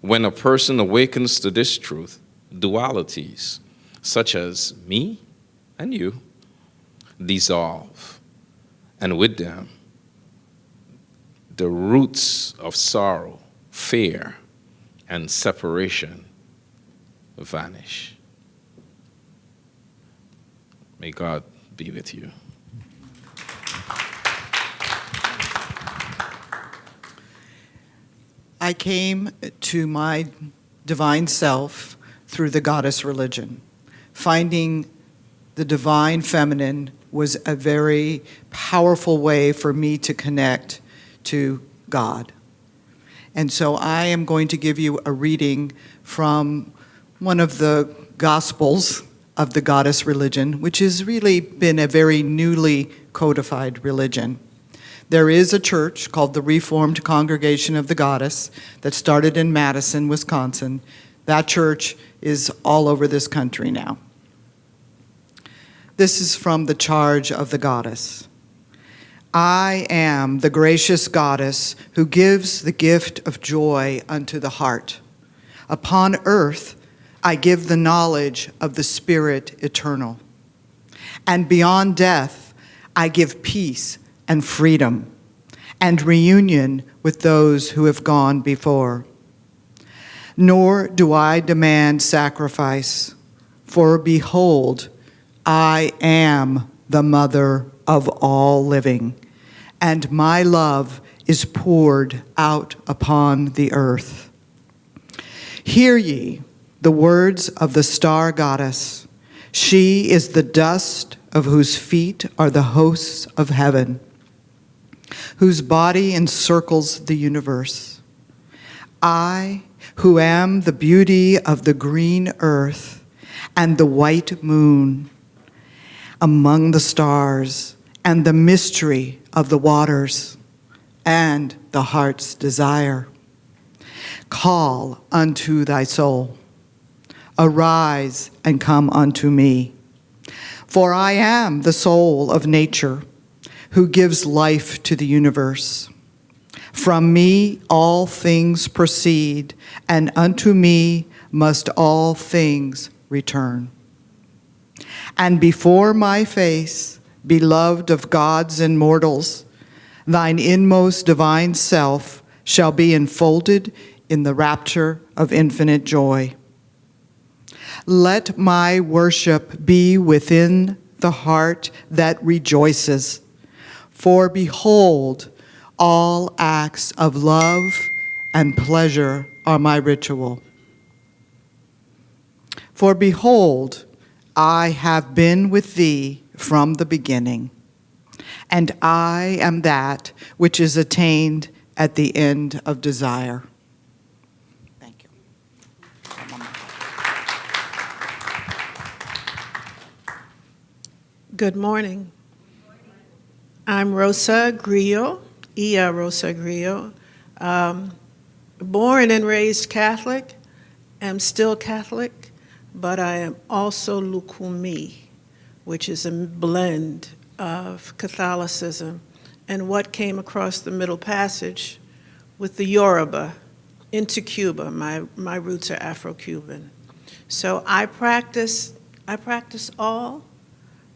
When a person awakens to this truth, dualities, such as me and you, dissolve, and with them, the roots of sorrow, fear, and separation vanish. May God be with you. I came to my divine self through the goddess religion. Finding the divine feminine was a very powerful way for me to connect to God. And so I am going to give you a reading from one of the Gospels of the goddess religion, which has really been a very newly codified religion. There is a church called the Reformed Congregation of the Goddess that started in Madison, Wisconsin. That church is all over this country now. This is from the charge of the goddess. I am the gracious goddess who gives the gift of joy unto the heart. Upon earth, I give the knowledge of the Spirit eternal. And beyond death, I give peace and freedom and reunion with those who have gone before. Nor do I demand sacrifice, for behold, I am the mother of all living, and my love is poured out upon the earth. Hear ye the words of the star goddess. She is the dust of whose feet are the hosts of heaven, whose body encircles the universe. I, who am the beauty of the green earth and the white moon among the stars, and the mystery of the waters, and the heart's desire, call unto thy soul. Arise and come unto me. For I am the soul of nature, who gives life to the universe. From me all things proceed, and unto me must all things return. And before my face, beloved of gods and mortals, thine inmost divine self shall be enfolded in the rapture of infinite joy. Let my worship be within the heart that rejoices, for behold, all acts of love and pleasure are my ritual. For behold, I have been with thee from the beginning, and I am that which is attained at the end of desire. Thank you. Good morning. I'm Rosa Grillo, Ia Rosa Grillo. Born and raised Catholic, am still Catholic, but I am also Lukumi, which is a blend of Catholicism and what came across the Middle Passage with the Yoruba into Cuba. My roots are Afro-Cuban. So I practice all,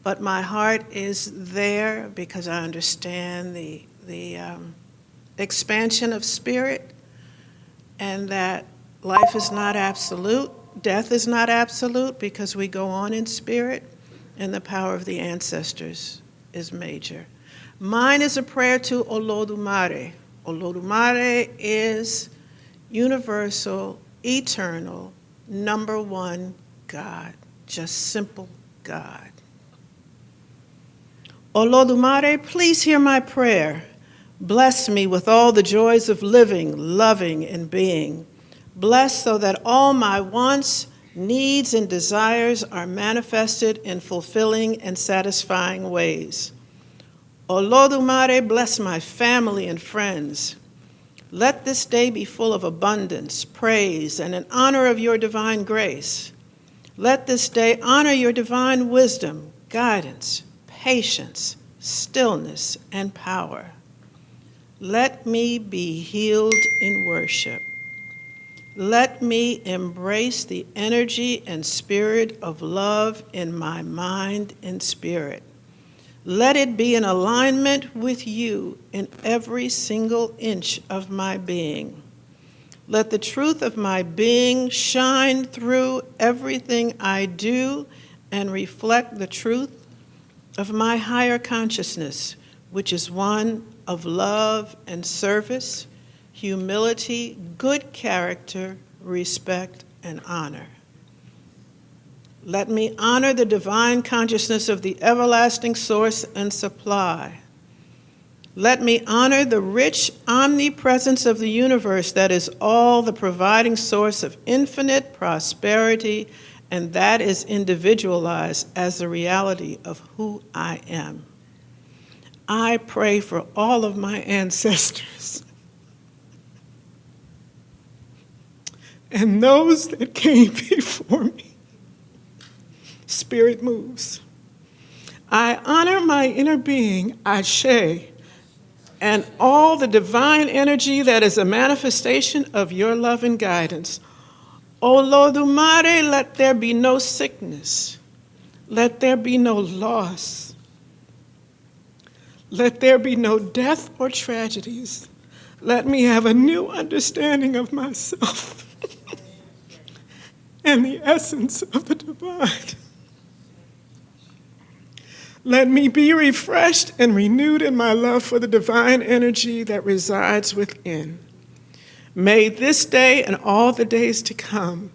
but my heart is there because I understand the expansion of spirit, and that life is not absolute, death is not absolute, because we go on in spirit, and the power of the ancestors is major. Mine is a prayer to Olodumare. Olodumare is universal, eternal, number one God, just simple God. Olodumare, please hear my prayer. Bless me with all the joys of living, loving, and being. Bless so that all my wants, needs, and desires are manifested in fulfilling and satisfying ways. Olodumare, bless my family and friends. Let this day be full of abundance, praise, and in honor of your divine grace. Let this day honor your divine wisdom, guidance, patience, stillness, and power. Let me be healed in worship. Let me embrace the energy and spirit of love in my mind and spirit. Let it be in alignment with you in every single inch of my being. Let the truth of my being shine through everything I do and reflect the truth of my higher consciousness, which is one of love and service, humility, good character, respect, and honor. Let me honor the divine consciousness of the everlasting source and supply. Let me honor the rich omnipresence of the universe that is all the providing source of infinite prosperity, and that is individualized as the reality of who I am. I pray for all of my ancestors and those that came before me. Spirit moves. I honor my inner being, Ashe, and all the divine energy that is a manifestation of your love and guidance. Olodumare, let there be no sickness. Let there be no loss. Let there be no death or tragedies. Let me have a new understanding of myself and the essence of the divine. Let me be refreshed and renewed in my love for the divine energy that resides within. May this day and all the days to come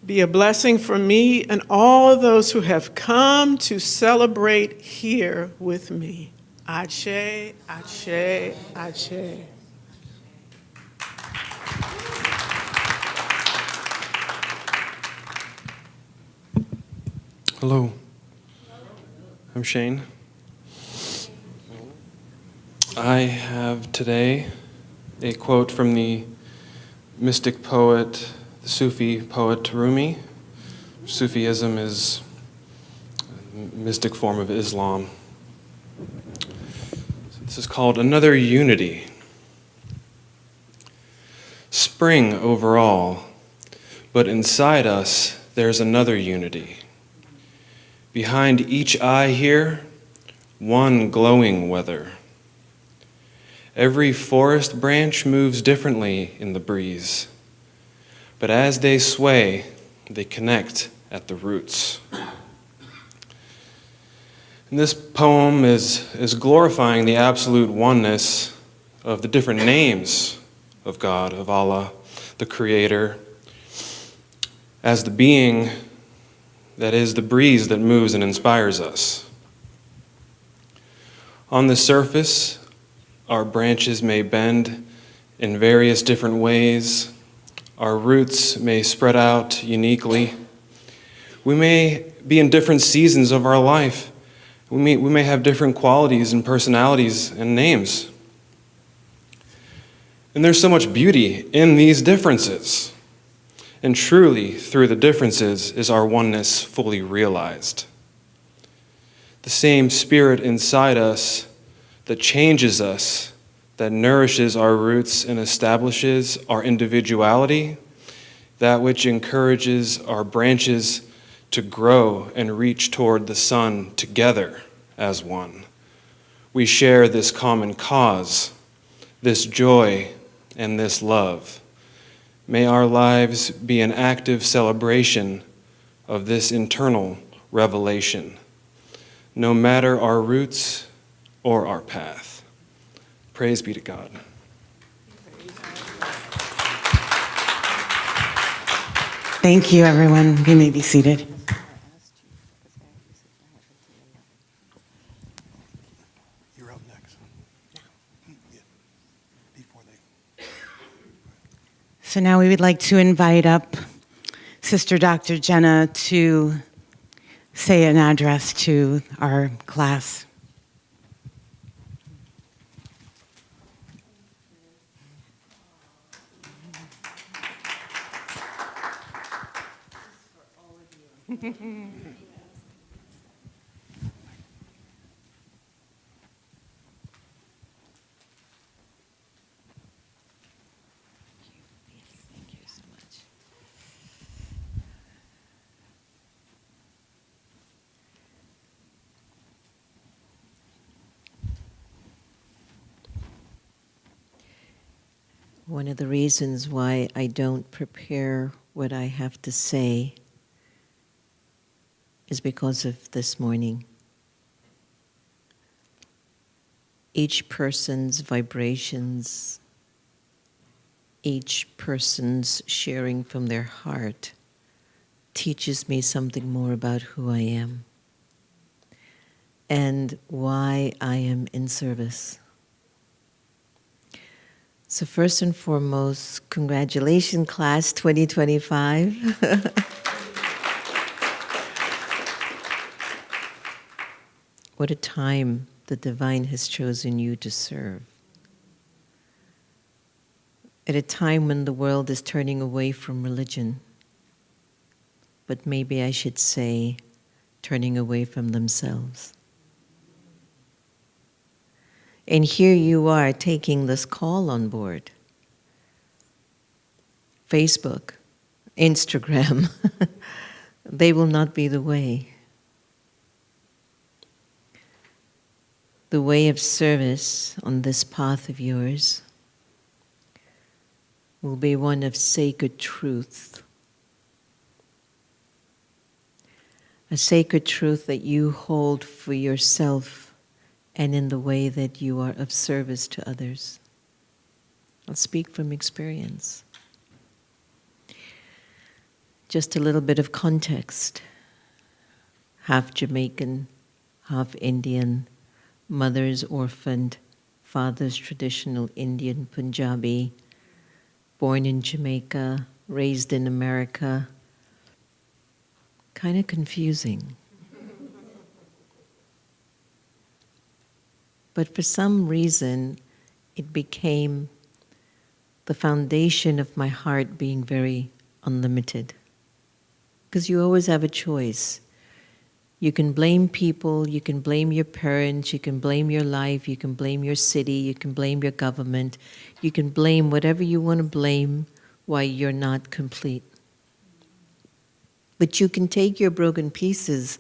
be a blessing for me and all those who have come to celebrate here with me. Ashe, Ashe, Ashe. Hello. I'm Shane. I have today a quote from the mystic poet, the Sufi poet Rumi. Sufism is a mystic form of Islam. This is called Another Unity. Spring overall, but inside us there's another unity. Behind each eye here, one glowing weather. Every forest branch moves differently in the breeze, but as they sway, they connect at the roots. And this poem is glorifying the absolute oneness of the different names of God, of Allah, the Creator, as the being that is the breeze that moves and inspires us. On the surface, our branches may bend in various different ways. Our roots may spread out uniquely. We may be in different seasons of our life. We may have different qualities and personalities and names. And there's so much beauty in these differences. And truly, through the differences is our oneness fully realized. The same spirit inside us that changes us, that nourishes our roots and establishes our individuality, that which encourages our branches to grow and reach toward the sun together as one. We share this common cause, this joy, and this love. May our lives be an active celebration of this internal revelation, no matter our roots or our path. Praise be to God. Thank you, everyone. You may be seated. You're up next. Yeah. Before they. So now we would like to invite up Sister Dr. Jenna to say an address to our class. One of the reasons why I don't prepare what I have to say is because of this morning. Each person's vibrations, each person's sharing from their heart teaches me something more about who I am and why I am in service. So first and foremost, congratulations, class 2025. What a time the divine has chosen you to serve. At a time when the world is turning away from religion, but maybe I should say, turning away from themselves. And here you are taking this call on board. Facebook, Instagram, they will not be the way. The way of service on this path of yours will be one of sacred truth. A sacred truth that you hold for yourself and in the way that you are of service to others. I'll speak from experience. Just a little bit of context. Half Jamaican, half Indian, mother's orphaned, father's traditional Indian Punjabi, born in Jamaica, raised in America. Kind of confusing. But for some reason, it became the foundation of my heart being very unlimited. Because you always have a choice. You can blame people, you can blame your parents, you can blame your life, you can blame your city, you can blame your government, you can blame whatever you want to blame why you're not complete. But you can take your broken pieces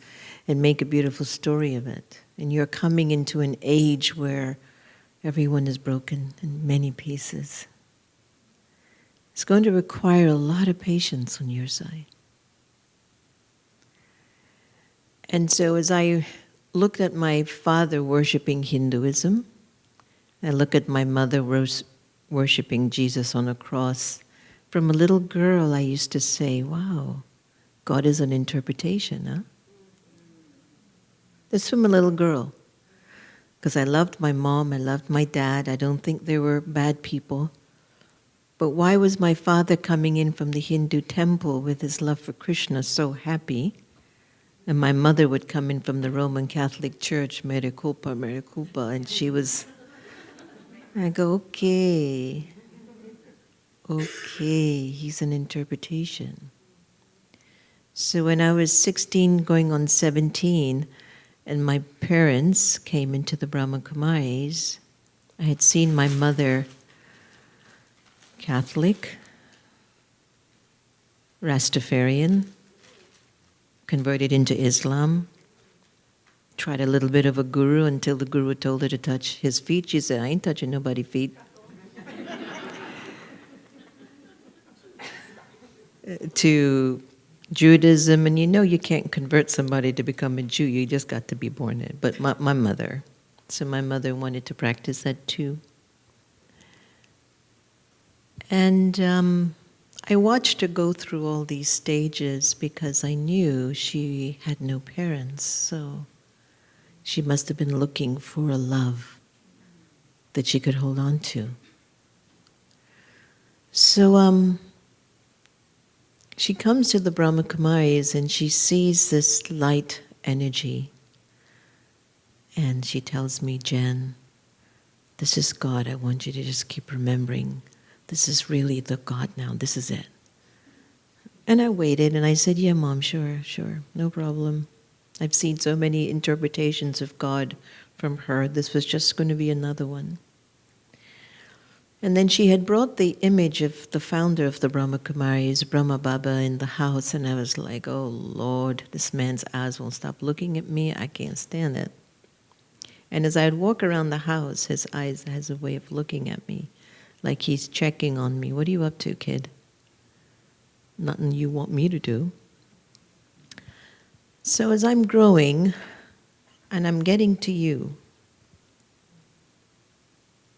and make a beautiful story of it. And you're coming into an age where everyone is broken in many pieces. It's going to require a lot of patience on your side. And so as I looked at my father worshiping Hinduism, I look at my mother worshiping Jesus on a cross, from a little girl I used to say, wow, God is an interpretation, huh? That's from a little girl. Because I loved my mom, I loved my dad, I don't think they were bad people. But why was my father coming in from the Hindu temple with his love for Krishna so happy? And my mother would come in from the Roman Catholic Church, Mere culpa, and she was, I go, okay, he's an interpretation. So when I was 16 going on 17, and my parents came into the Brahma Kumaris, I had seen my mother Catholic, Rastafarian, converted into Islam, tried a little bit of a guru until the guru told her to touch his feet. She said, I ain't touching nobody's feet. To Judaism, and you know you can't convert somebody to become a Jew, you just got to be born in. But my mother, so my mother wanted to practice that too. And I watched her go through all these stages because I knew she had no parents, so she must have been looking for a love that she could hold on to. So she comes to the Brahma Kumaris and she sees this light energy. And she tells me, Jen, this is God. I want you to just keep remembering. This is really the God now. This is it. And I waited and I said, yeah, Mom, sure, no problem. I've seen so many interpretations of God from her. This was just going to be another one. And then she had brought the image of the founder of the Brahma Kumaris, Brahma Baba, in the house, and I was like, oh Lord, this man's eyes won't stop looking at me. I can't stand it. And as I'd walk around the house, his eyes has a way of looking at me, like he's checking on me. What are you up to, kid? Nothing you want me to do. So as I'm growing, and I'm getting to you,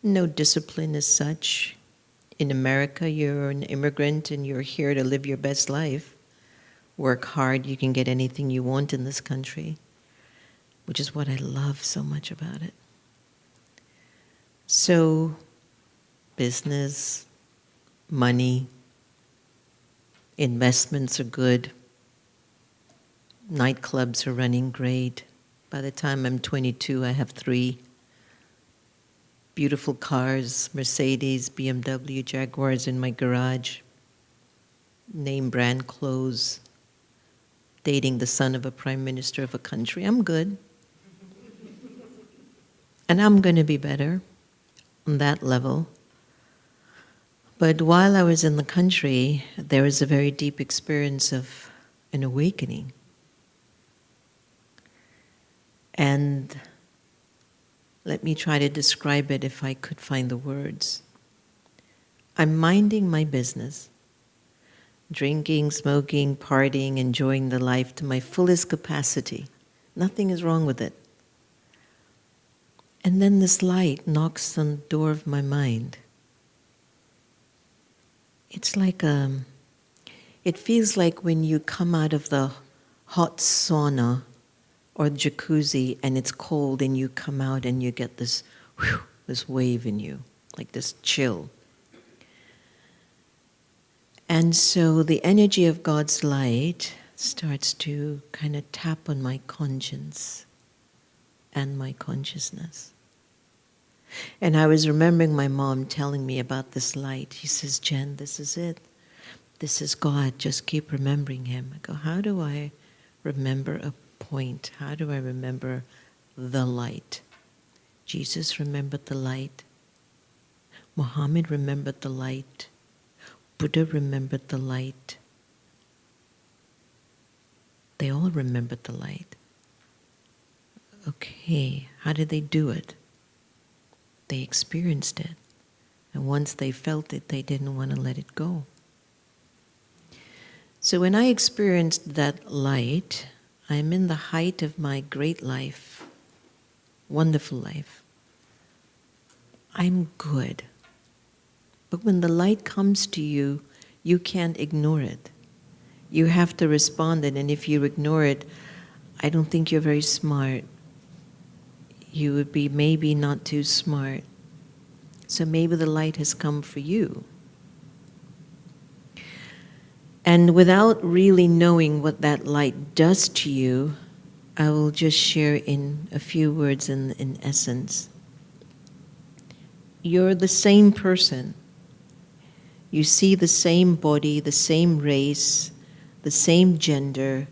no discipline as such. In America, you're an immigrant and you're here to live your best life. Work hard, you can get anything you want in this country, which is what I love so much about it. So, business, money, investments are good. Nightclubs are running great. By the time I'm 22, I have 3. Beautiful cars, Mercedes, BMW, Jaguars in my garage. Name brand clothes. Dating the son of a prime minister of a country. I'm good. And I'm going to be better on that level. But while I was in the country, there was a very deep experience of an awakening. And let me try to describe it if I could find the words. I'm minding my business, drinking, smoking, partying, enjoying the life to my fullest capacity. Nothing is wrong with it. And then this light knocks on the door of my mind. It's like it feels like when you come out of the hot sauna or jacuzzi and it's cold and you come out and you get this wave in you, like this chill. And so the energy of God's light starts to kind of tap on my conscience and my consciousness. And I was remembering my mom telling me about this light. She says, Jen, this is it. This is God. Just keep remembering Him. I go, how do I remember a point? How do I remember the light? Jesus remembered the light. Muhammad remembered the light. Buddha remembered the light. They all remembered the light. Okay, how did they do it? They experienced it. And once they felt it, they didn't want to let it go. So when I experienced that light, I'm in the height of my great life, wonderful life. I'm good. But when the light comes to you, you can't ignore it. You have to respond, and if you ignore it, I don't think you're very smart. You would be maybe not too smart. So maybe the light has come for you. And without really knowing what that light does to you, I will just share in a few words in essence. You're the same person. You see the same body, the same race, the same gender.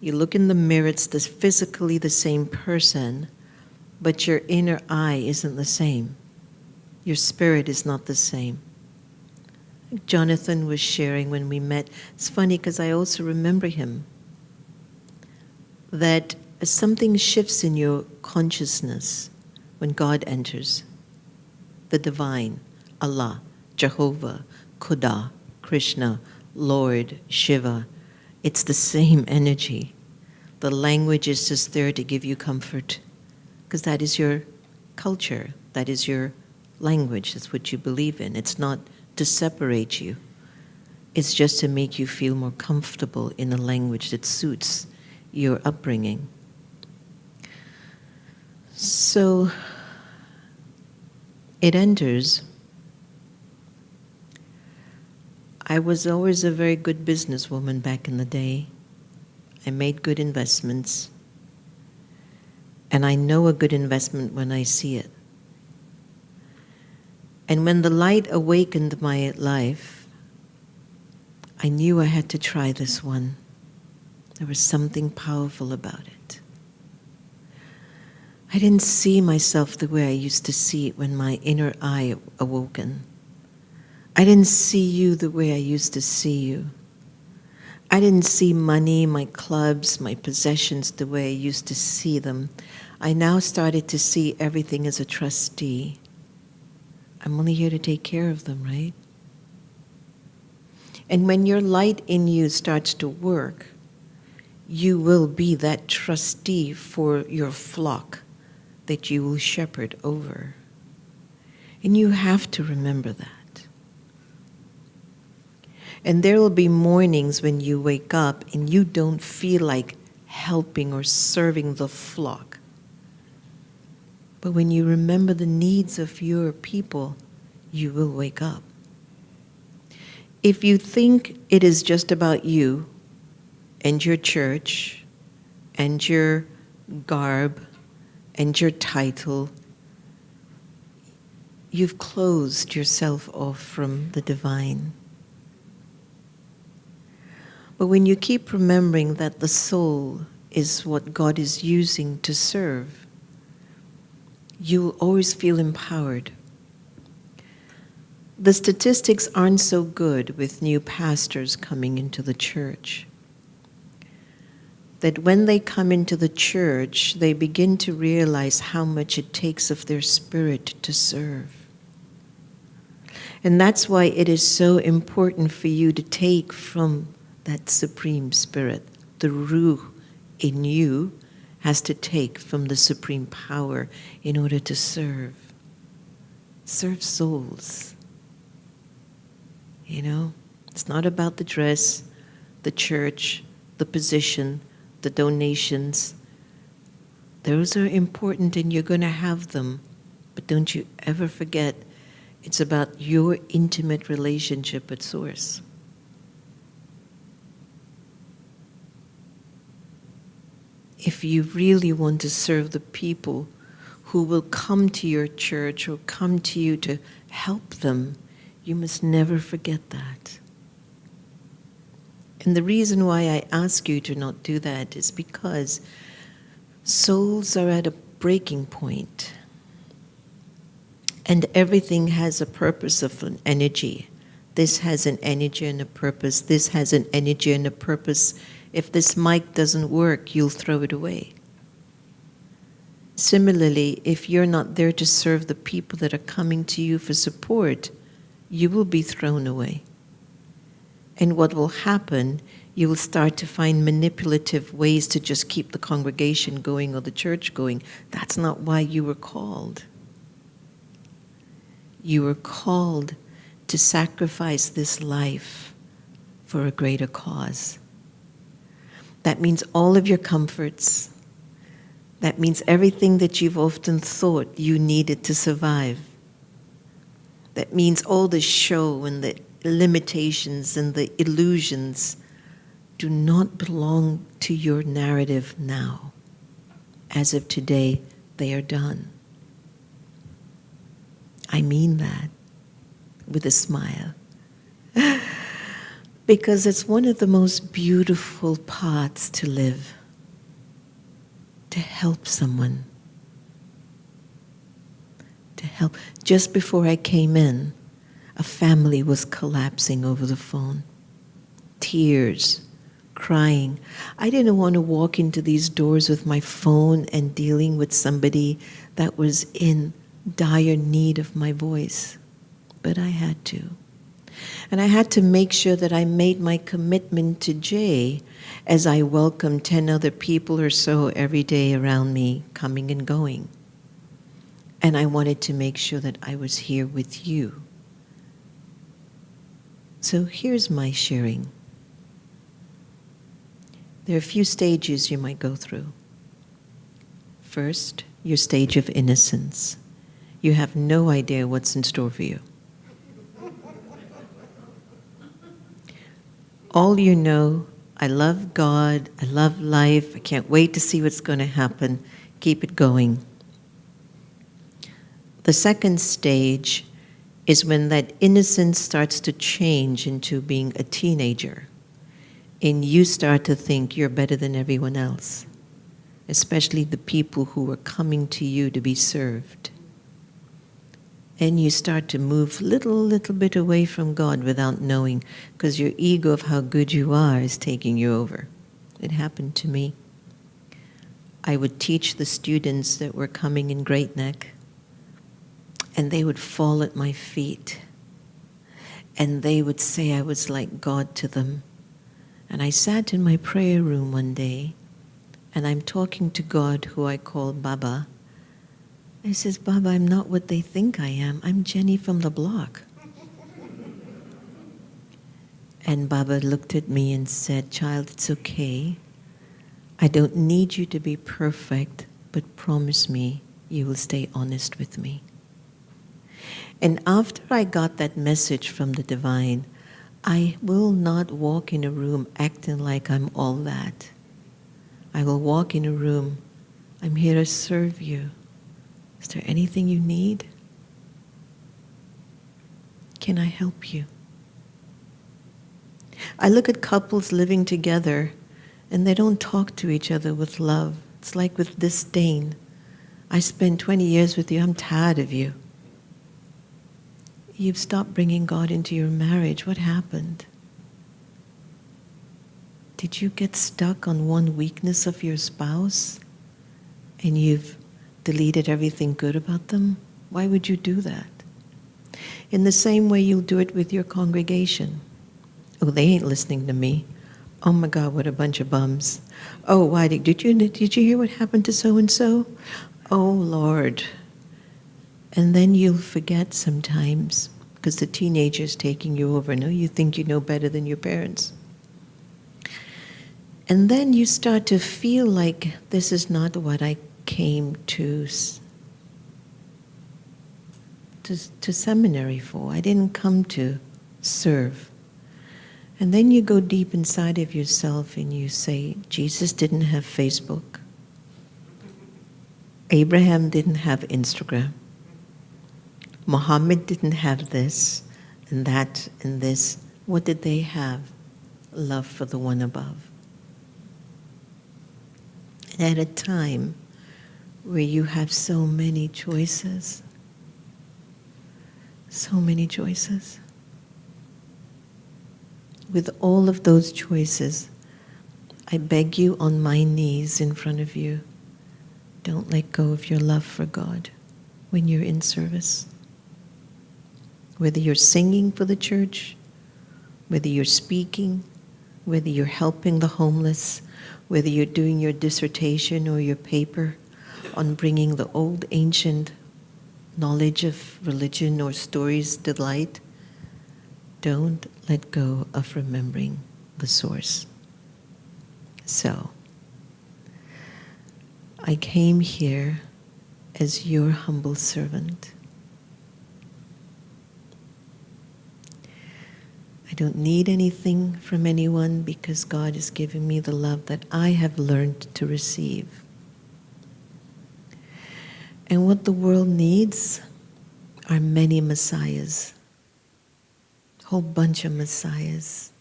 You look in the mirror, it's physically the same person, but your inner eye isn't the same. Your spirit is not the same. Jonathan was sharing when we met. It's funny because I also remember him. That something shifts in your consciousness when God enters. The divine, Allah, Jehovah, Khuda, Krishna, Lord, Shiva. It's the same energy. The language is just there to give you comfort because that is your culture. That is your language. That's what you believe in. It's not to separate you. It's just to make you feel more comfortable in a language that suits your upbringing. So it enters. I was always a very good businesswoman back in the day. I made good investments. And I know a good investment when I see it. And when the light awakened my life, I knew I had to try this one. There was something powerful about it. I didn't see myself the way I used to see it when my inner eye awoken. I didn't see you the way I used to see you. I didn't see money, my clubs, my possessions the way I used to see them. I now started to see everything as a trustee. I'm only here to take care of them, right? And when your light in you starts to work, you will be that trustee for your flock that you will shepherd over. And you have to remember that. And there will be mornings when you wake up and you don't feel like helping or serving the flock. But when you remember the needs of your people, you will wake up. If you think it is just about you and your church and your garb and your title, you've closed yourself off from the divine. But when you keep remembering that the soul is what God is using to serve, you will always feel empowered. The statistics aren't so good with new pastors coming into the church. That when they come into the church, they begin to realize how much it takes of their spirit to serve. And that's why it is so important for you to take from that supreme spirit. The Ruh in you has to take from the supreme power in order to serve. Serve souls. You know, it's not about the dress, the church, the position, the donations. Those are important and you're going to have them. But don't you ever forget, it's about your intimate relationship with Source. If you really want to serve the people who will come to your church or come to you to help them, you must never forget that. And the reason why I ask you to not do that is because souls are at a breaking point. And everything has a purpose of an energy. This has an energy and a purpose. This has an energy and a purpose. If this mic doesn't work, you'll throw it away. Similarly, if you're not there to serve the people that are coming to you for support, you will be thrown away. And what will happen, you will start to find manipulative ways to just keep the congregation going or the church going. That's not why you were called. You were called to sacrifice this life for a greater cause. That means all of your comforts. That means everything that you've often thought you needed to survive. That means all the show and the limitations and the illusions do not belong to your narrative now. As of today, they are done. I mean that with a smile. Because it's one of the most beautiful paths to live, to help someone. To help. Just before I came in, a family was collapsing over the phone. Tears, crying. I didn't want to walk into these doors with my phone and dealing with somebody that was in dire need of my voice, but I had to. And I had to make sure that I made my commitment to Jay as I welcomed 10 other people or so every day around me, coming and going. And I wanted to make sure that I was here with you. So here's my sharing. There are a few stages you might go through. First, your stage of innocence. You have no idea what's in store for you. All you know, I love God, I love life, I can't wait to see what's going to happen. Keep it going. The second stage is when that innocence starts to change into being a teenager, and you start to think you're better than everyone else, especially the people who are coming to you to be served. And you start to move little bit away from God without knowing, because your ego of how good you are is taking you over. It happened to me. I would teach the students that were coming in Great Neck, and they would fall at my feet, and they would say I was like God to them. And I sat in my prayer room one day, and I'm talking to God, who I call Baba. I says, Baba, I'm not what they think I am. I'm Jenny from the block. And Baba looked at me and said, child, it's okay. I don't need you to be perfect, but promise me you will stay honest with me. And after I got that message from the divine, I will not walk in a room acting like I'm all that. I will walk in a room, I'm here to serve you. Is there anything you need? Can I help you? I look at couples living together and they don't talk to each other with love. It's like with disdain. I spent 20 years with you, I'm tired of you. You've stopped bringing God into your marriage. What happened? Did you get stuck on one weakness of your spouse and you've deleted everything good about them? Why would you do that? In the same way you'll do it with your congregation. Oh, they ain't listening to me. Oh my God, what a bunch of bums. Oh, why did you hear what happened to so-and-so? Oh, Lord. And then you'll forget sometimes, because the teenager's taking you over. No, you think you know better than your parents. And then you start to feel like this is not what I came to seminary for. I didn't come to serve. And then you go deep inside of yourself and you say, Jesus didn't have Facebook. Abraham didn't have Instagram. Muhammad didn't have this and that and this. What did they have? Love for the one above. And at a time where you have so many choices, with all of those choices, I beg you on my knees in front of you, don't let go of your love for God when you're in service. Whether you're singing for the church, whether you're speaking, whether you're helping the homeless, whether you're doing your dissertation or your paper on bringing the old ancient knowledge of religion or stories to light, don't let go of remembering the source. So, I came here as your humble servant. I don't need anything from anyone because God has given me the love that I have learned to receive. And what the world needs are many messiahs, a whole bunch of messiahs.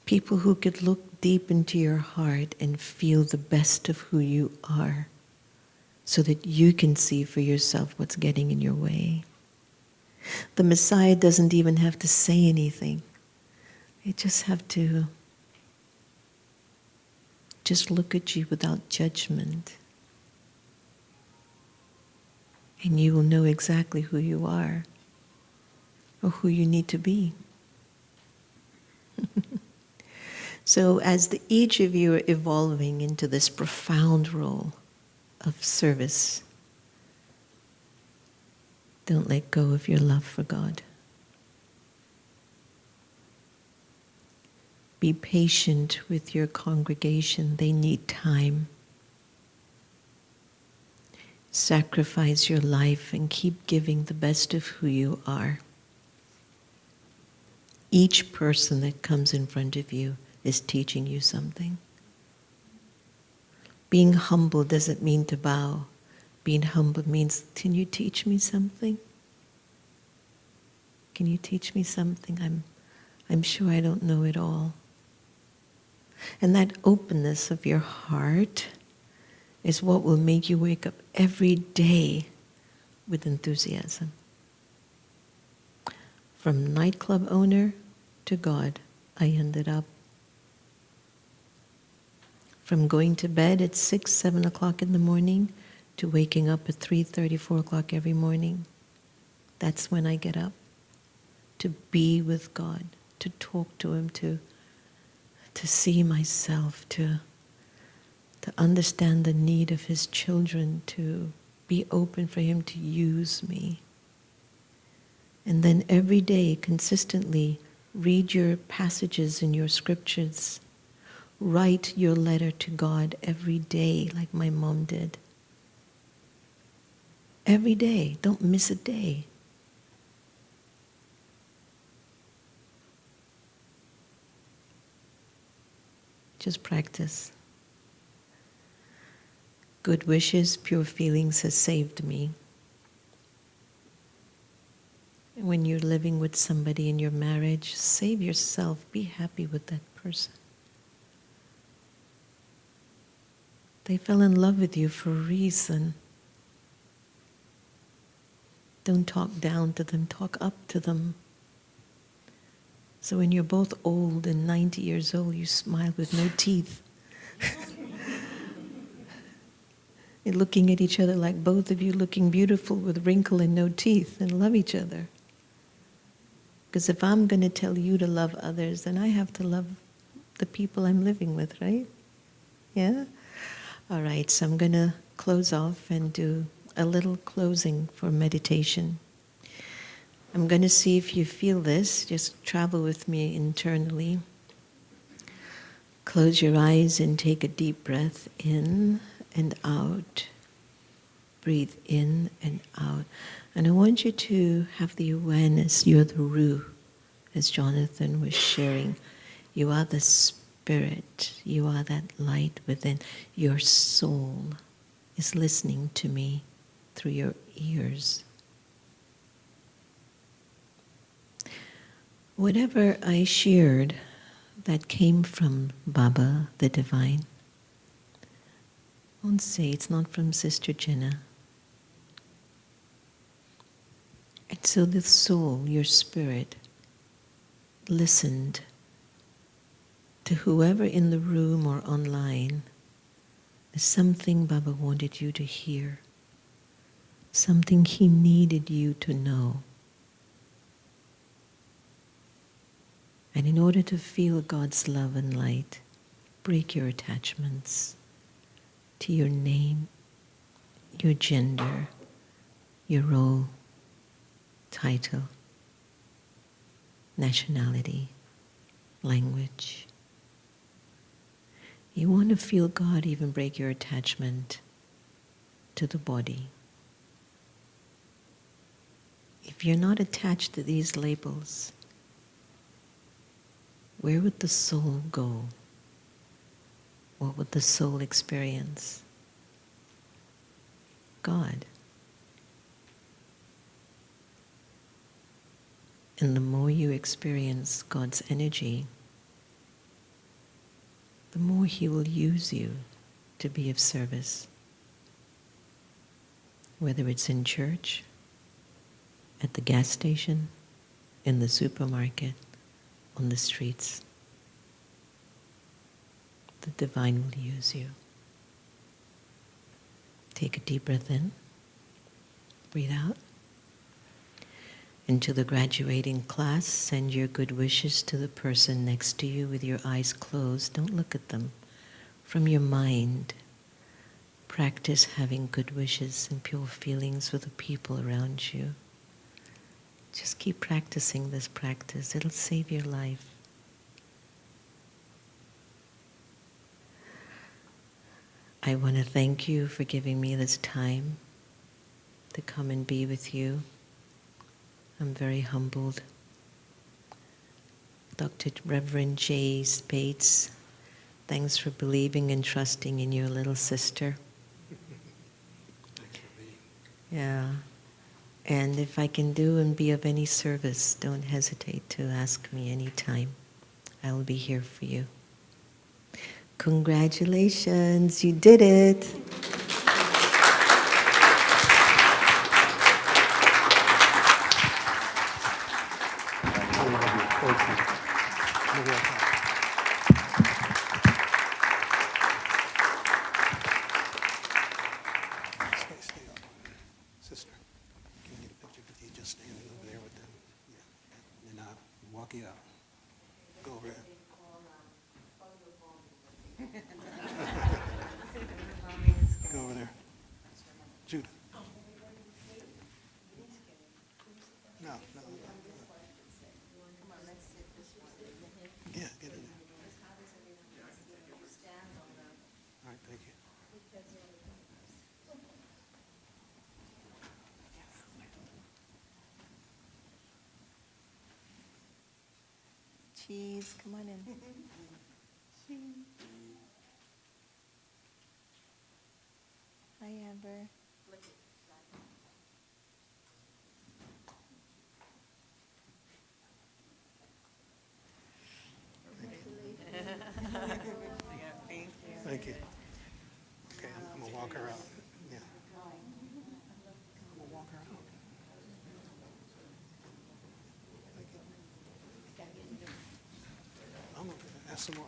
People who could look deep into your heart and feel the best of who you are so that you can see for yourself what's getting in your way. The Messiah doesn't even have to say anything. They just have to just look at you without judgment. And you will know exactly who you are or who you need to be. So as each of you are evolving into this profound role of service, don't let go of your love for God. Be patient with your congregation. They need time. Sacrifice your life and keep giving the best of who you are. Each person that comes in front of you is teaching you something. Being humble doesn't mean to bow. Being humble means, can you teach me something? Can you teach me something? I'm sure I don't know it all. And that openness of your heart is what will make you wake up every day with enthusiasm. From nightclub owner to God, I ended up. From going to bed at 6, 7 o'clock in the morning to waking up at 3:30, 4 o'clock every morning. That's when I get up. To be with God, to talk to Him, to see myself, to understand the need of His children, to be open for Him to use me. And then every day, consistently, read your passages in your scriptures. Write your letter to God every day, like my mom did. Every day. Don't miss a day. Just practice. Good wishes, pure feelings has saved me. When you're living with somebody in your marriage, save yourself. Be happy with that person. They fell in love with you for a reason. Don't talk down to them, talk up to them. So when you're both old and 90 years old, you smile with no teeth. You're looking at each other like both of you looking beautiful with wrinkle and no teeth, and love each other. Because if I'm going to tell you to love others, then I have to love the people I'm living with, right? Yeah? All right, so I'm going to close off and do a little closing for meditation. I'm going to see if you feel this. Just travel with me internally. Close your eyes and take a deep breath in and out. Breathe in and out. And I want you to have the awareness you're the Ruh, as Jonathan was sharing. You are the Spirit. You are that light within. Your soul is listening to me through your ears. Whatever I shared that came from Baba, the Divine, don't say it's not from Sister Jenna. And so the soul, your spirit, listened to whoever in the room or online. There's something Baba wanted you to hear, something he needed you to know. And in order to feel God's love and light, break your attachments to your name, your gender, your role, title, nationality, language. You want to feel God, even break your attachment to the body. If you're not attached to these labels, where would the soul go? What would the soul experience? God. And the more you experience God's energy, the more He will use you to be of service. Whether it's in church, at the gas station, in the supermarket, on the streets, the Divine will use you. Take a deep breath in, breathe out. And to the graduating class, send your good wishes to the person next to you with your eyes closed. Don't look at them. From your mind, practice having good wishes and pure feelings for the people around you. Just keep practicing this practice. It'll save your life. I want to thank you for giving me this time to come and be with you. I'm very humbled. Dr. Reverend J. Spates, thanks for believing and trusting in your little sister. Thanks for being. Yeah. And if I can do and be of any service, don't hesitate to ask me anytime. I will be here for you. Congratulations, you did it. Sister, can we get a picture with you just standing over there with them? Yeah. And I'll walk you out. Go over there. Go over there. Judah. No. Yeah, get in there. All right, thank you. Cheese, come on in. Hi, Amber. Thank you. Okay, I'm gonna walk her out. Yeah. I'm gonna walk her out. Thank you. I'm gonna ask some more.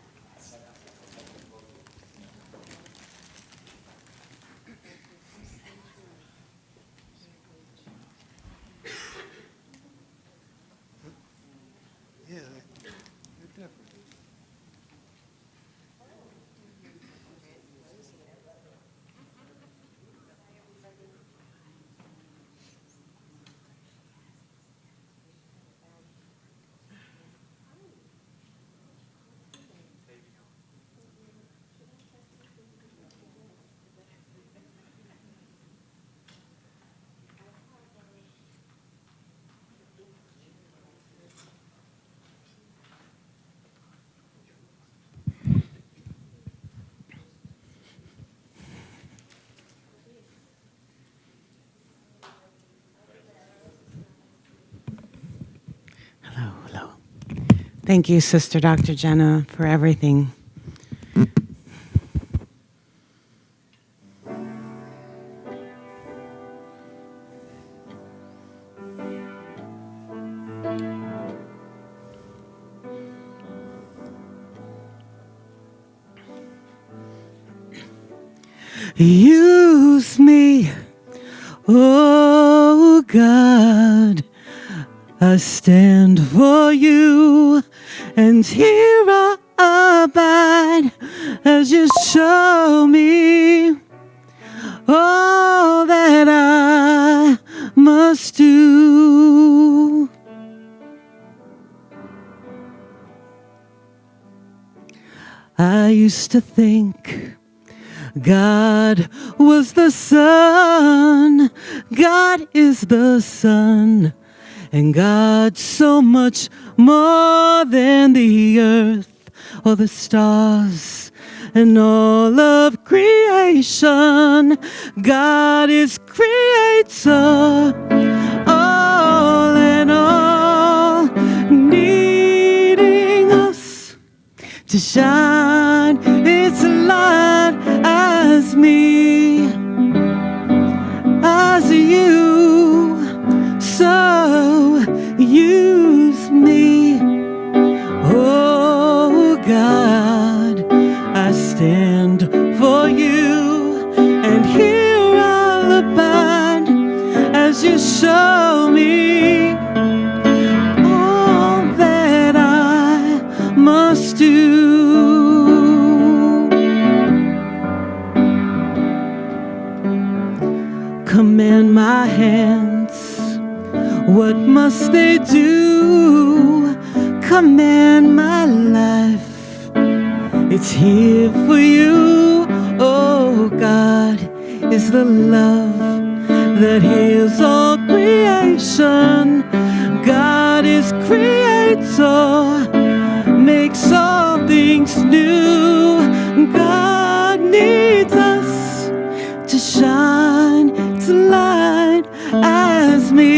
Yeah, they're different. Hello. Thank you, Sister Dr. Jenna, for everything. Use me, oh God, I stand for you, and here I abide as you show me all that I must do. I used to think God was the sun, God is the sun, and God's so much more than the earth or the stars and all of creation. God is creator, all in all, needing us to shine its light as me, as you, so use me. Oh God, I stand for you, and here I'll abide as you show me all that I must do. Command my hands, what must they do? Command my life, it's here for you. Oh God, is the love that heals all creation. God is creator, makes all things new. God needs us to shine its light as me.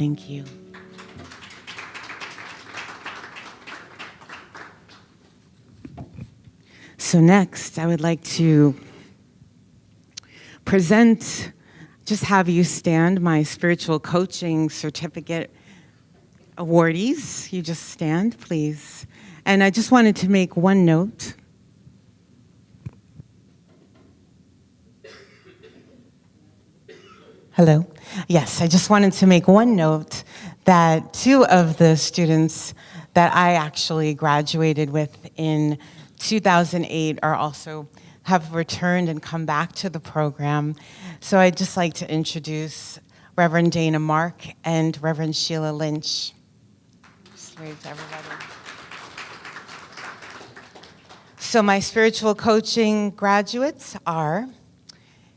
Thank you. So next, I would like to present, just have you stand, my spiritual coaching certificate awardees. You just stand, please. And I just wanted to make one note. Hello. Yes, I just wanted to make one note that two of the students that I actually graduated with in 2008 are also have returned and come back to the program. So I'd just like to introduce Reverend Dana Mark and Reverend Sheila Lynch. Just wave to everybody. So my spiritual coaching graduates are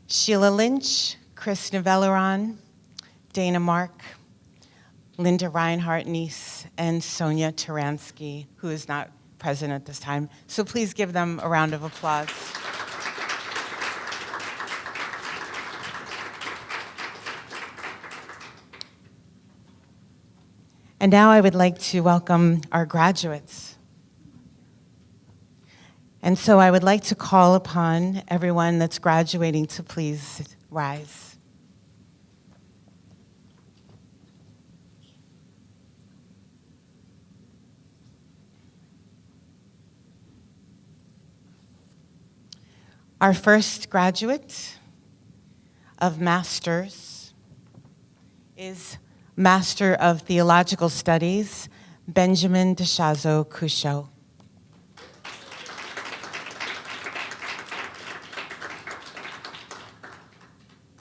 Sheila Lynch, Chris Novelleron, Dana Mark, Linda Reinhardt niece, and Sonia Taransky, who is not present at this time. So please give them a round of applause. And now I would like to welcome our graduates. And so I would like to call upon everyone that's graduating to please rise. Our first graduate of Masters is Master of Theological Studies, Benjamin DeShazo Couchot.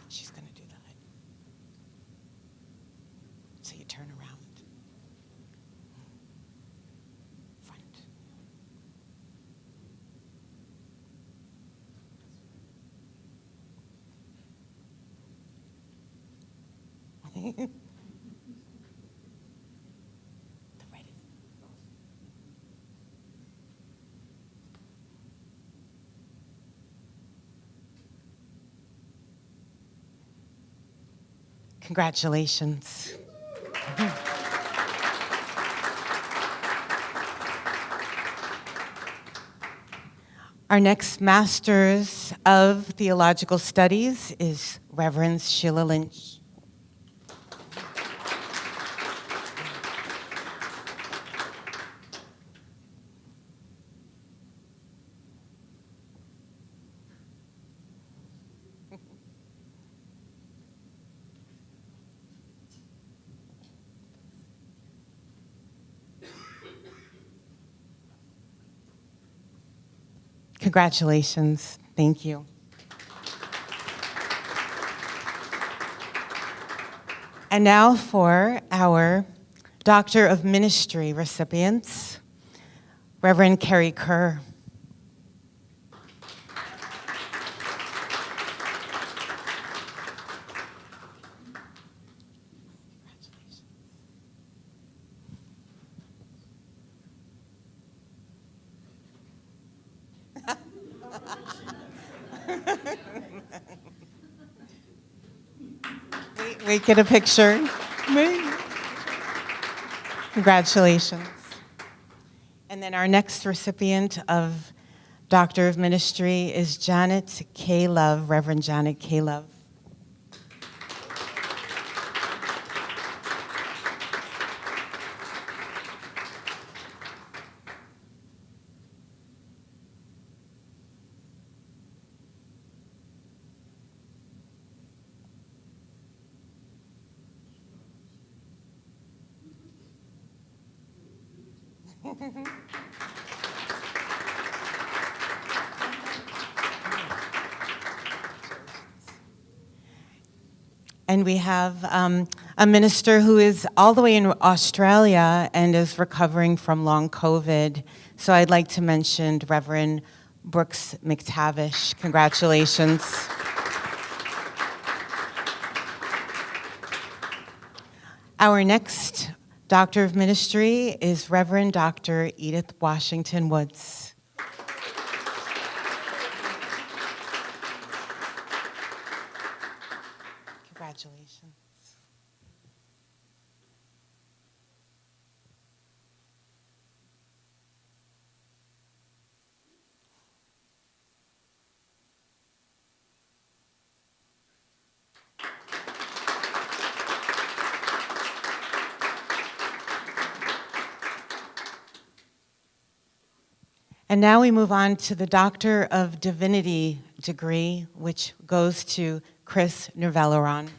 She's going to do the hood. So you turn around. Front. Congratulations. Our next Master's of Theological Studies is Reverend Sheila Lynch. Congratulations. Thank you. And now for our Doctor of Ministry recipients, Reverend Carrie Kerr. Wait, get a picture. Wait. Congratulations. And then our next recipient of Doctor of Ministry is Janet K. Love, Reverend Janet K. Love. And we have a minister who is all the way in Australia and is recovering from long COVID. So I'd like to mention Reverend Brooks McTavish. Congratulations. Our next Doctor of Ministry is Reverend Dr. Edith Washington Woods. Congratulations. And now we move on to the Doctor of Divinity degree, which goes to Chris Nervelleron.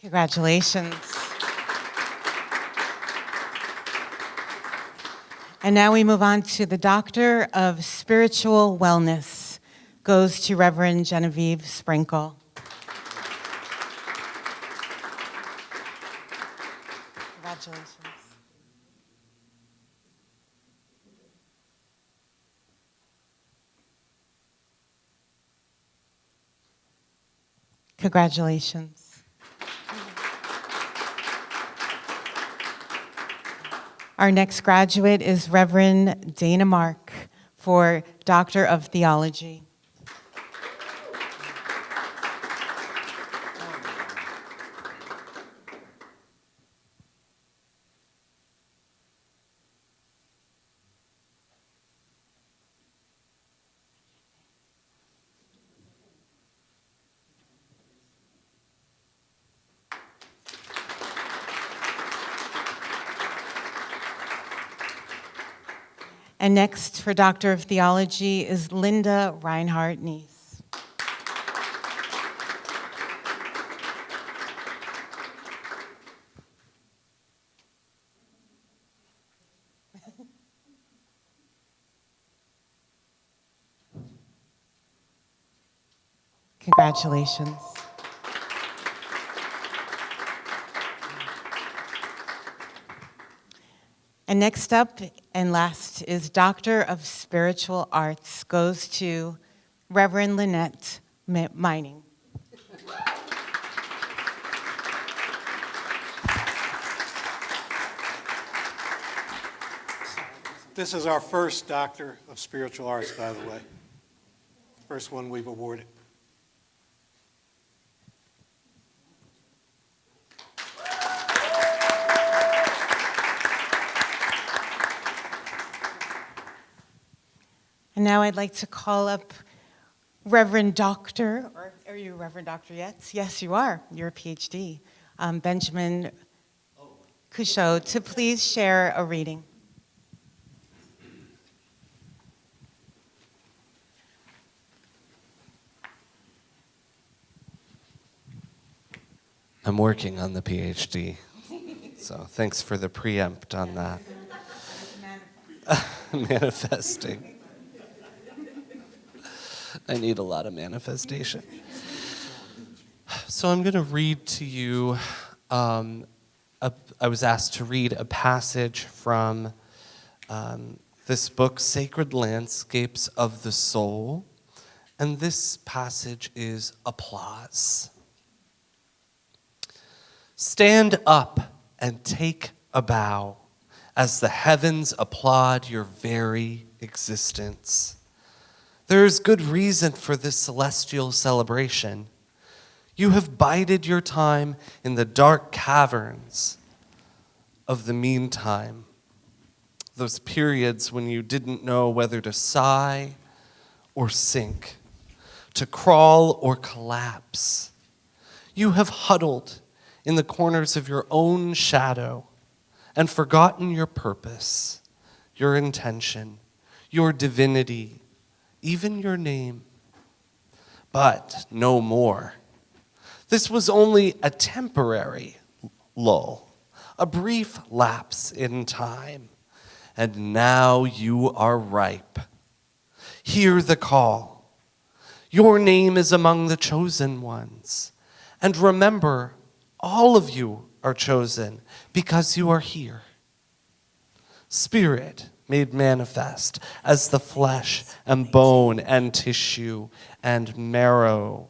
Congratulations. And now we move on to the Doctor of Spiritual Wellness. Goes to Reverend Genevieve Sprinkle. Congratulations. Congratulations. Our next graduate is Reverend Dana Mark for Doctor of Theology. And next for Doctor of Theology is Linda Reinhardt-Neese. Congratulations. And next up and last is Doctor of Spiritual Arts, goes to Reverend Lynette Mining. This is our first Doctor of Spiritual Arts, by the way. First one we've awarded. And now I'd like to call up Reverend Doctor, or are you Reverend Doctor yet? Yes, you are. You're a PhD. Benjamin Couchot, to please share a reading. I'm working on the PhD, so thanks for the preempt on that. Manifesting. I need a lot of manifestation. So I'm going to read to you, I was asked to read a passage from this book, Sacred Landscapes of the Soul, and this passage is applause. Stand up and take a bow as the heavens applaud your very existence. There is good reason for this celestial celebration. You have bided your time in the dark caverns of the meantime, those periods when you didn't know whether to sigh or sink, to crawl or collapse. You have huddled in the corners of your own shadow and forgotten your purpose, your intention, your divinity, even your name. But no more. This was only a temporary lull, a brief lapse in time, and now you are ripe. Hear the call. Your name is among the chosen ones. And remember, all of you are chosen because you are here. Spirit made manifest as the flesh and bone and tissue and marrow.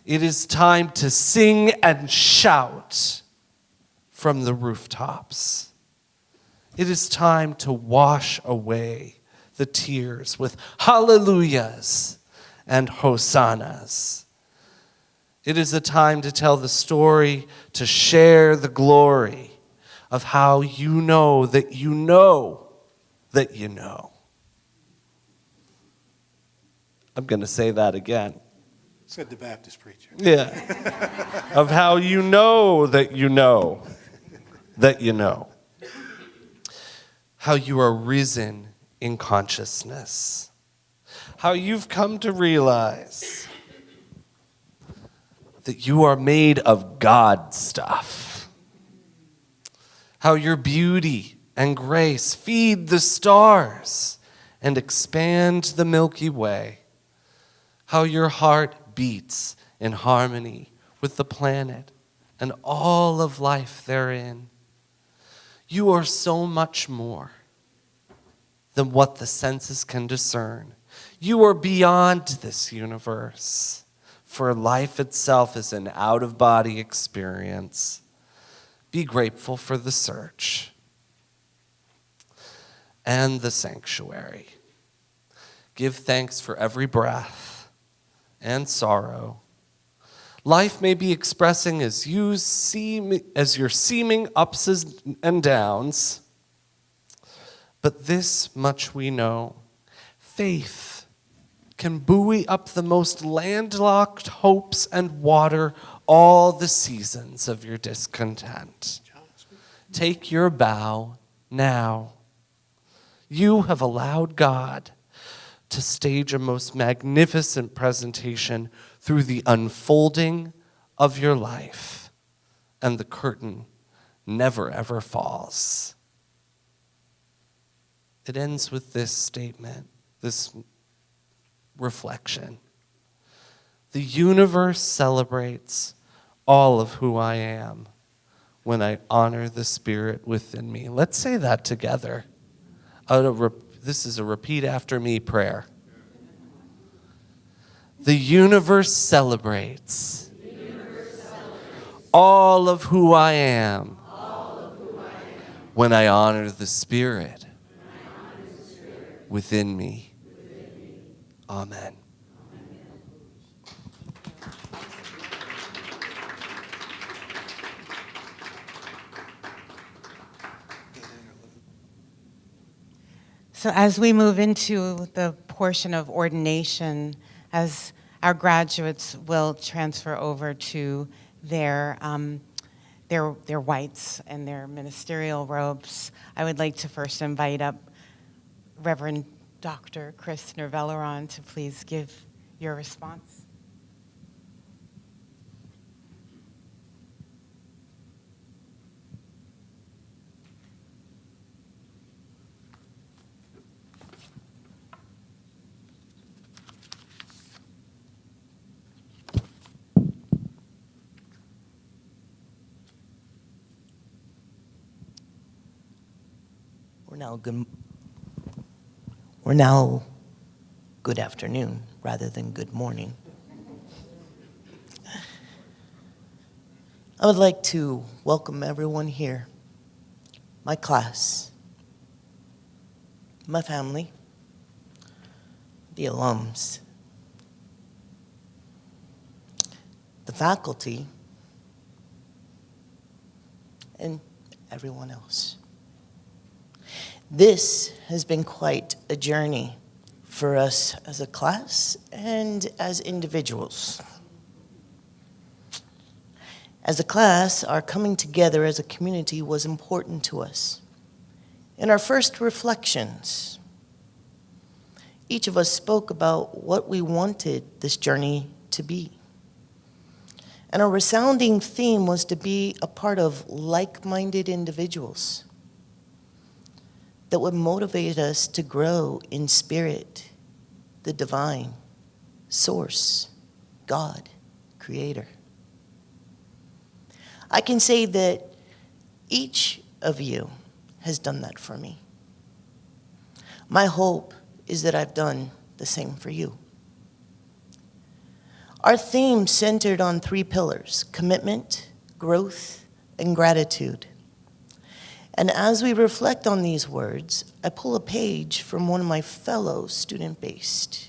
It is time to sing and shout from the rooftops. It is time to wash away the tears with hallelujahs and hosannas. It is a time to tell the story, to share the glory of how you know that you know that you know. I'm going to say that again. Said the Baptist preacher. Yeah. Of how you know that you know that you know. How you are risen in consciousness. How you've come to realize that you are made of God stuff. How your beauty and grace feed the stars and expand the Milky Way. How your heart beats in harmony with the planet and all of life therein. You are so much more than what the senses can discern. You are beyond this universe, for life itself is an out-of-body experience. Be grateful for the search and the sanctuary. Give thanks for every breath and sorrow. Life may be expressing as your seeming ups and downs, but this much we know. Faith can buoy up the most landlocked hopes and water all the seasons of your discontent. Take your bow now. You have allowed God to stage a most magnificent presentation through the unfolding of your life, and the curtain never ever falls. It ends with this statement, this reflection. The universe celebrates all of who I am when I honor the Spirit within me. Let's say that together. This is a repeat after me prayer. The universe celebrates all of who I am when I honor the Spirit within me. Amen. So as we move into the portion of ordination, as our graduates will transfer over to their whites and their ministerial robes, I would like to first invite up Reverend Dr. Chris Nervelleron to please give your response. We're now good afternoon rather than good morning. I would like to welcome everyone here, my class, my family, the alums, the faculty, and everyone else. This has been quite a journey for us as a class and as individuals. As a class, our coming together as a community was important to us. In our first reflections, each of us spoke about what we wanted this journey to be. And our resounding theme was to be a part of like-minded individuals that would motivate us to grow in spirit, the divine, source, God, creator. I can say that each of you has done that for me. My hope is that I've done the same for you. Our theme centered on 3 pillars: commitment, growth, and gratitude. And as we reflect on these words, I pull a page from one of my fellow student-based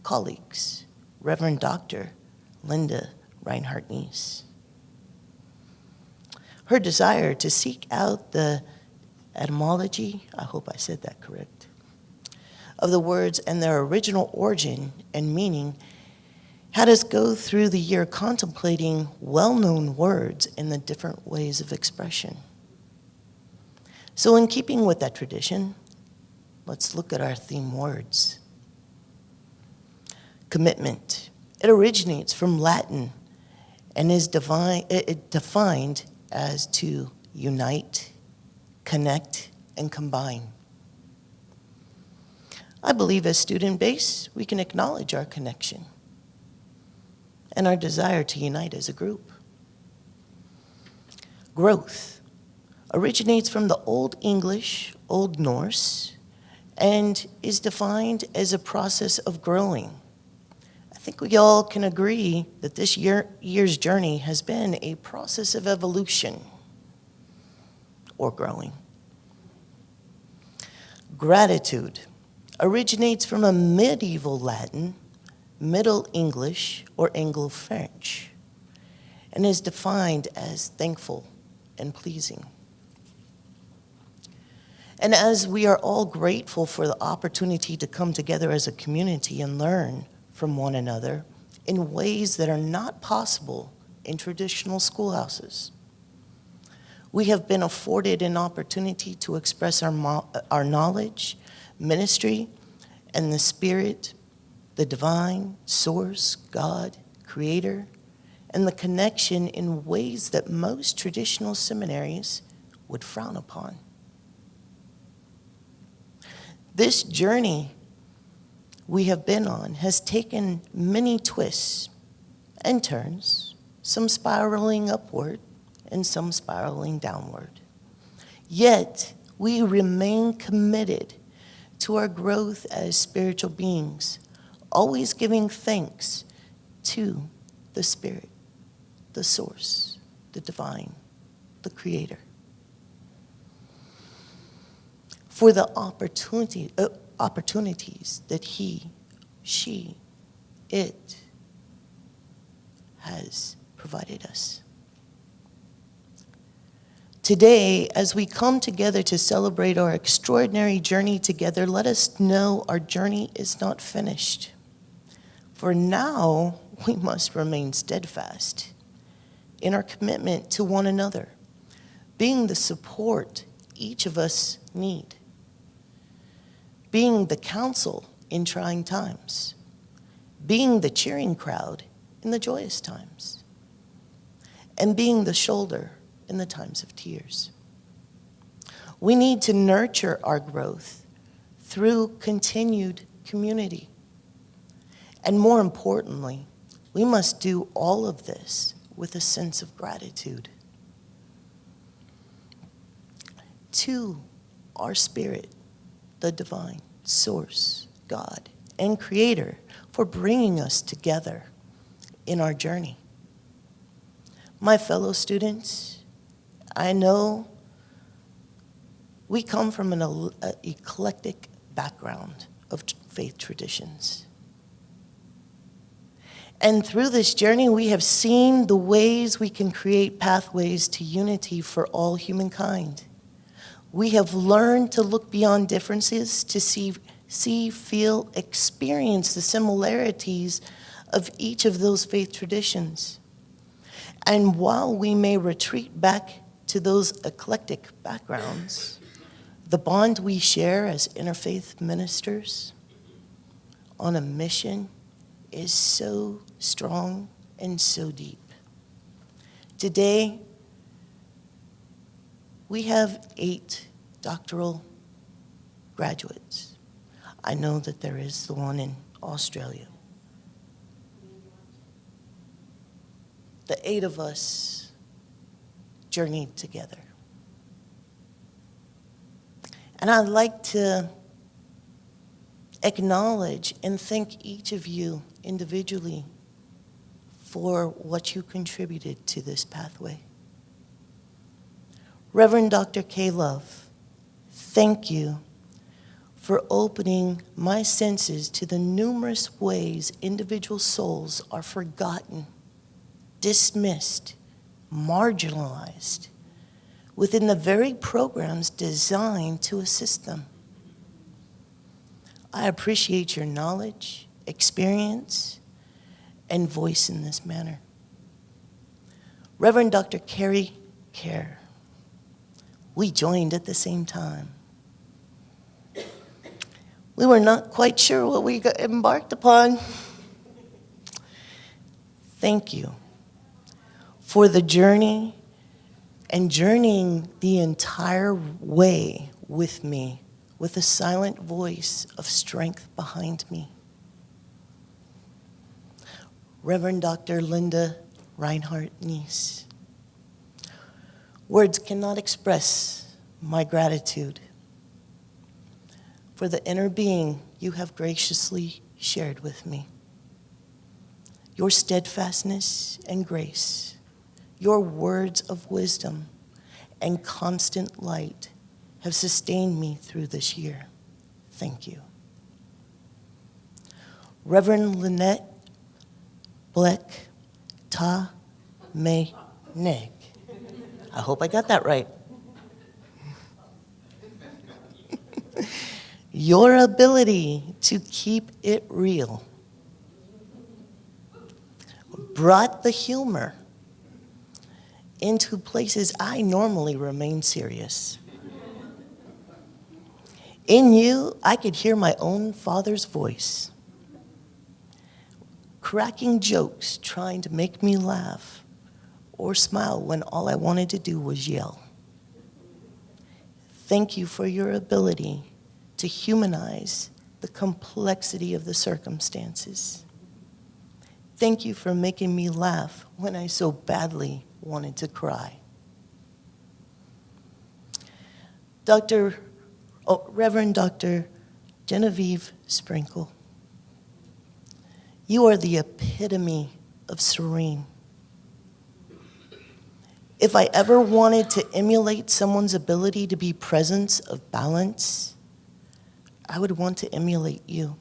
colleagues, Reverend Dr. Linda Reinhardt-Nies. Her desire to seek out the etymology, I hope I said that correct, of the words and their original origin and meaning had us go through the year contemplating well-known words and the different ways of expression. So in keeping with that tradition, let's look at our theme words. Commitment. It originates from Latin and is defined as to unite, connect, and combine. I believe as student base, we can acknowledge our connection and our desire to unite as a group. Growth originates from the Old English, Old Norse, and is defined as a process of growing. I think we all can agree that this year's journey has been a process of evolution or growing. Gratitude originates from a medieval Latin, Middle English, or Anglo-French, and is defined as thankful and pleasing. And as we are all grateful for the opportunity to come together as a community and learn from one another in ways that are not possible in traditional schoolhouses, we have been afforded an opportunity to express our knowledge, ministry, and the Spirit, the divine source, God, Creator, and the connection in ways that most traditional seminaries would frown upon. This journey we have been on has taken many twists and turns, some spiraling upward and some spiraling downward. Yet, we remain committed to our growth as spiritual beings, always giving thanks to the Spirit, the Source, the Divine, the Creator, for the opportunities that He, she, it has provided us. Today, as we come together to celebrate our extraordinary journey together, let us know our journey is not finished. For now, we must remain steadfast in our commitment to one another, being the support each of us need, being the counsel in trying times, being the cheering crowd in the joyous times, and being the shoulder in the times of tears. We need to nurture our growth through continued community. And more importantly, we must do all of this with a sense of gratitude to our Spirit, the divine source, God, and Creator, for bringing us together in our journey. My fellow students, I know we come from an eclectic background of faith traditions. And through this journey, we have seen the ways we can create pathways to unity for all humankind. We have learned to look beyond differences to see, feel, experience the similarities of each of those faith traditions. And while we may retreat back to those eclectic backgrounds, the bond we share as interfaith ministers on a mission is so strong and so deep. Today, we have 8 doctoral graduates. I know that there is the one in Australia. The 8 of us journeyed together. And I'd like to acknowledge and thank each of you individually for what you contributed to this pathway. Reverend Dr. K. Love, thank you for opening my senses to the numerous ways individual souls are forgotten dismissed, marginalized within the very programs designed to assist them. I appreciate your knowledge, experience, and voice in this manner. Reverend Dr. Carrie Kerr, we joined at the same time. We were not quite sure what we got embarked upon. Thank you for the journey and journeying the entire way with me with a silent voice of strength behind me. Reverend Dr. Linda Reinhardt Niece, words cannot express my gratitude for the inner being you have graciously shared with me. Your steadfastness and grace, your words of wisdom and constant light have sustained me through this year. Thank you. Reverend Lynette Bleck Ta Me Neg. I hope I got that right. Your ability to keep it real brought the humor into places I normally remain serious. In you, I could hear my own father's voice, cracking jokes, trying to make me laugh or smile when all I wanted to do was yell. Thank you for your ability to humanize the complexity of the circumstances. Thank you for making me laugh when I so badly wanted to cry. Reverend Dr. Genevieve Sprinkle, you are the epitome of serene. If I ever wanted to emulate someone's ability to be presence of balance, I would want to emulate you.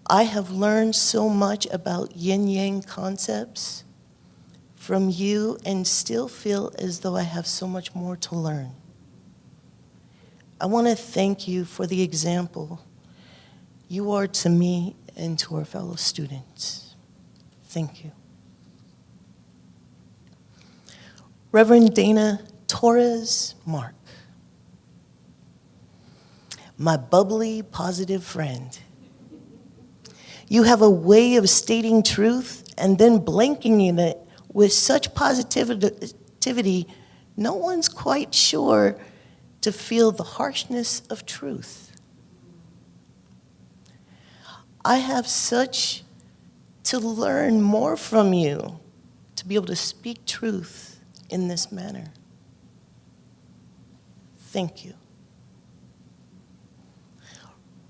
I have learned so much about yin-yang concepts from you and still feel as though I have so much more to learn. I want to thank you for the example you are to me and to our fellow students. Thank you. Reverend Dana Torres Mark, my bubbly, positive friend. You have a way of stating truth and then blanking in it with such positivity, no one's quite sure to feel the harshness of truth. I have such to learn more from you to be able to speak truth in this manner. Thank you.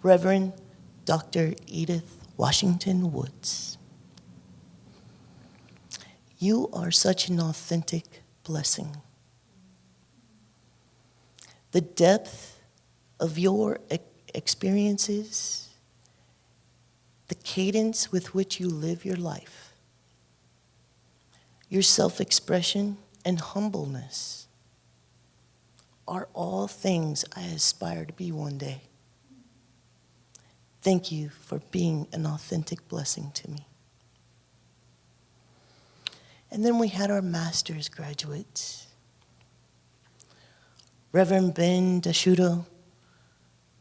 Reverend Dr. Edith Washington Woods, you are such an authentic blessing. The depth of your experiences, the cadence with which you live your life, your self-expression and humbleness are all things I aspire to be one day. Thank you for being an authentic blessing to me. And then we had our master's graduates. Reverend Ben Dashudo,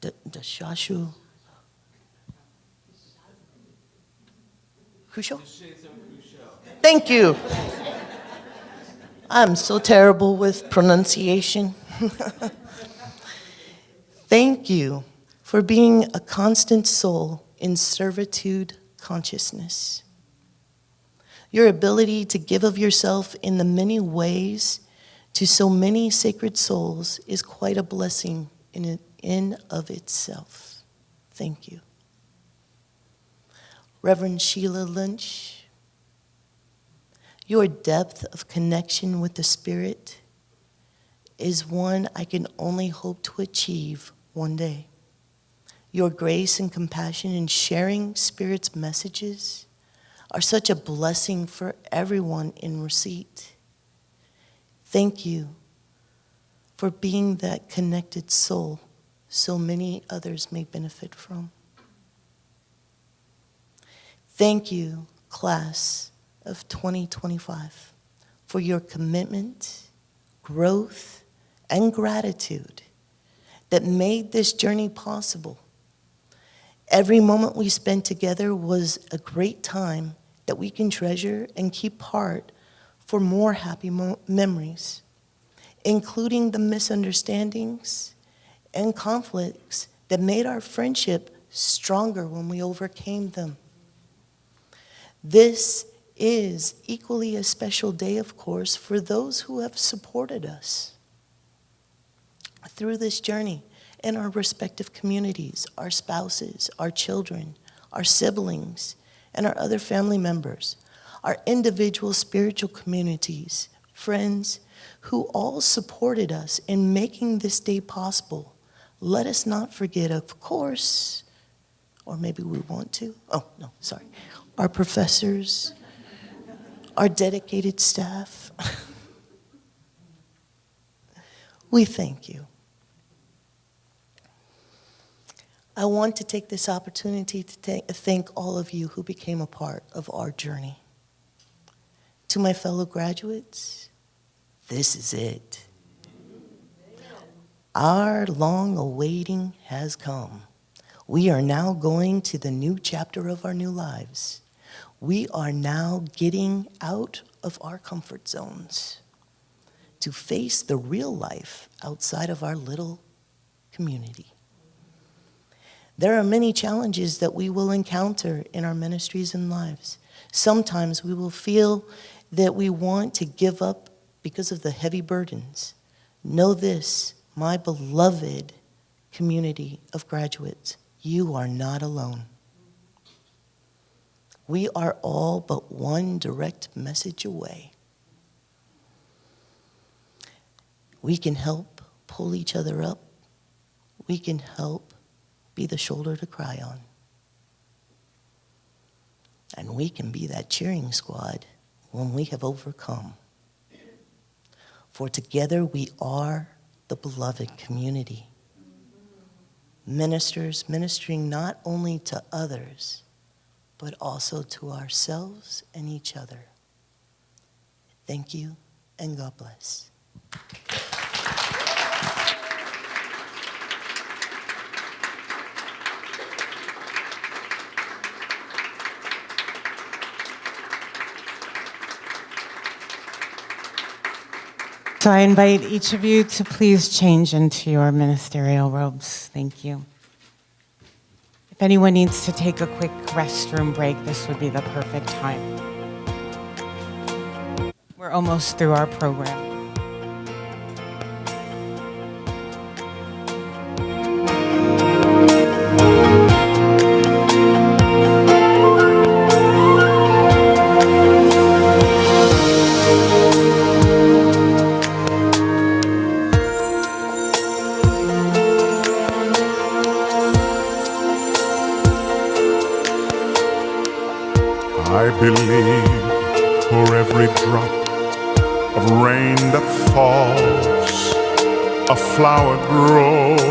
Dashashu, Crucial? Thank you. I'm so terrible with pronunciation. Thank you for being a constant soul in servitude consciousness. Your ability to give of yourself in the many ways to so many sacred souls is quite a blessing in of itself. Thank you. Reverend Sheila Lynch, your depth of connection with the Spirit is one I can only hope to achieve one day. Your grace and compassion in sharing Spirit's messages are such a blessing for everyone in receipt. Thank you for being that connected soul so many others may benefit from. Thank you, class of 2025, for your commitment, growth, and gratitude that made this journey possible. Every moment we spent together was a great time that we can treasure and keep part for more happy memories, including the misunderstandings and conflicts that made our friendship stronger when we overcame them. This is equally a special day, of course, for those who have supported us through this journey in our respective communities, our spouses, our children, our siblings, and our other family members, our individual spiritual communities, friends who all supported us in making this day possible. Let us not forget, of course, or maybe we want to, our professors, our dedicated staff. We thank you. I want to take this opportunity to thank all of you who became a part of our journey. To my fellow graduates, this is it. Our long awaiting has come. We are now going to the new chapter of our new lives. We are now getting out of our comfort zones to face the real life outside of our little community. There are many challenges that we will encounter in our ministries and lives. Sometimes we will feel that we want to give up because of the heavy burdens. Know this, my beloved community of graduates, you are not alone. We are all but one direct message away. We can help pull each other up. We can help be the shoulder to cry on. And we can be that cheering squad when we have overcome. For together we are the beloved community. Ministers ministering not only to others, but also to ourselves and each other. Thank you, and God bless. So I invite each of you to please change into your ministerial robes. Thank you. If anyone needs to take a quick restroom break, this would be the perfect time. We're almost through our program. I believe for every drop of rain that falls, a flower grows.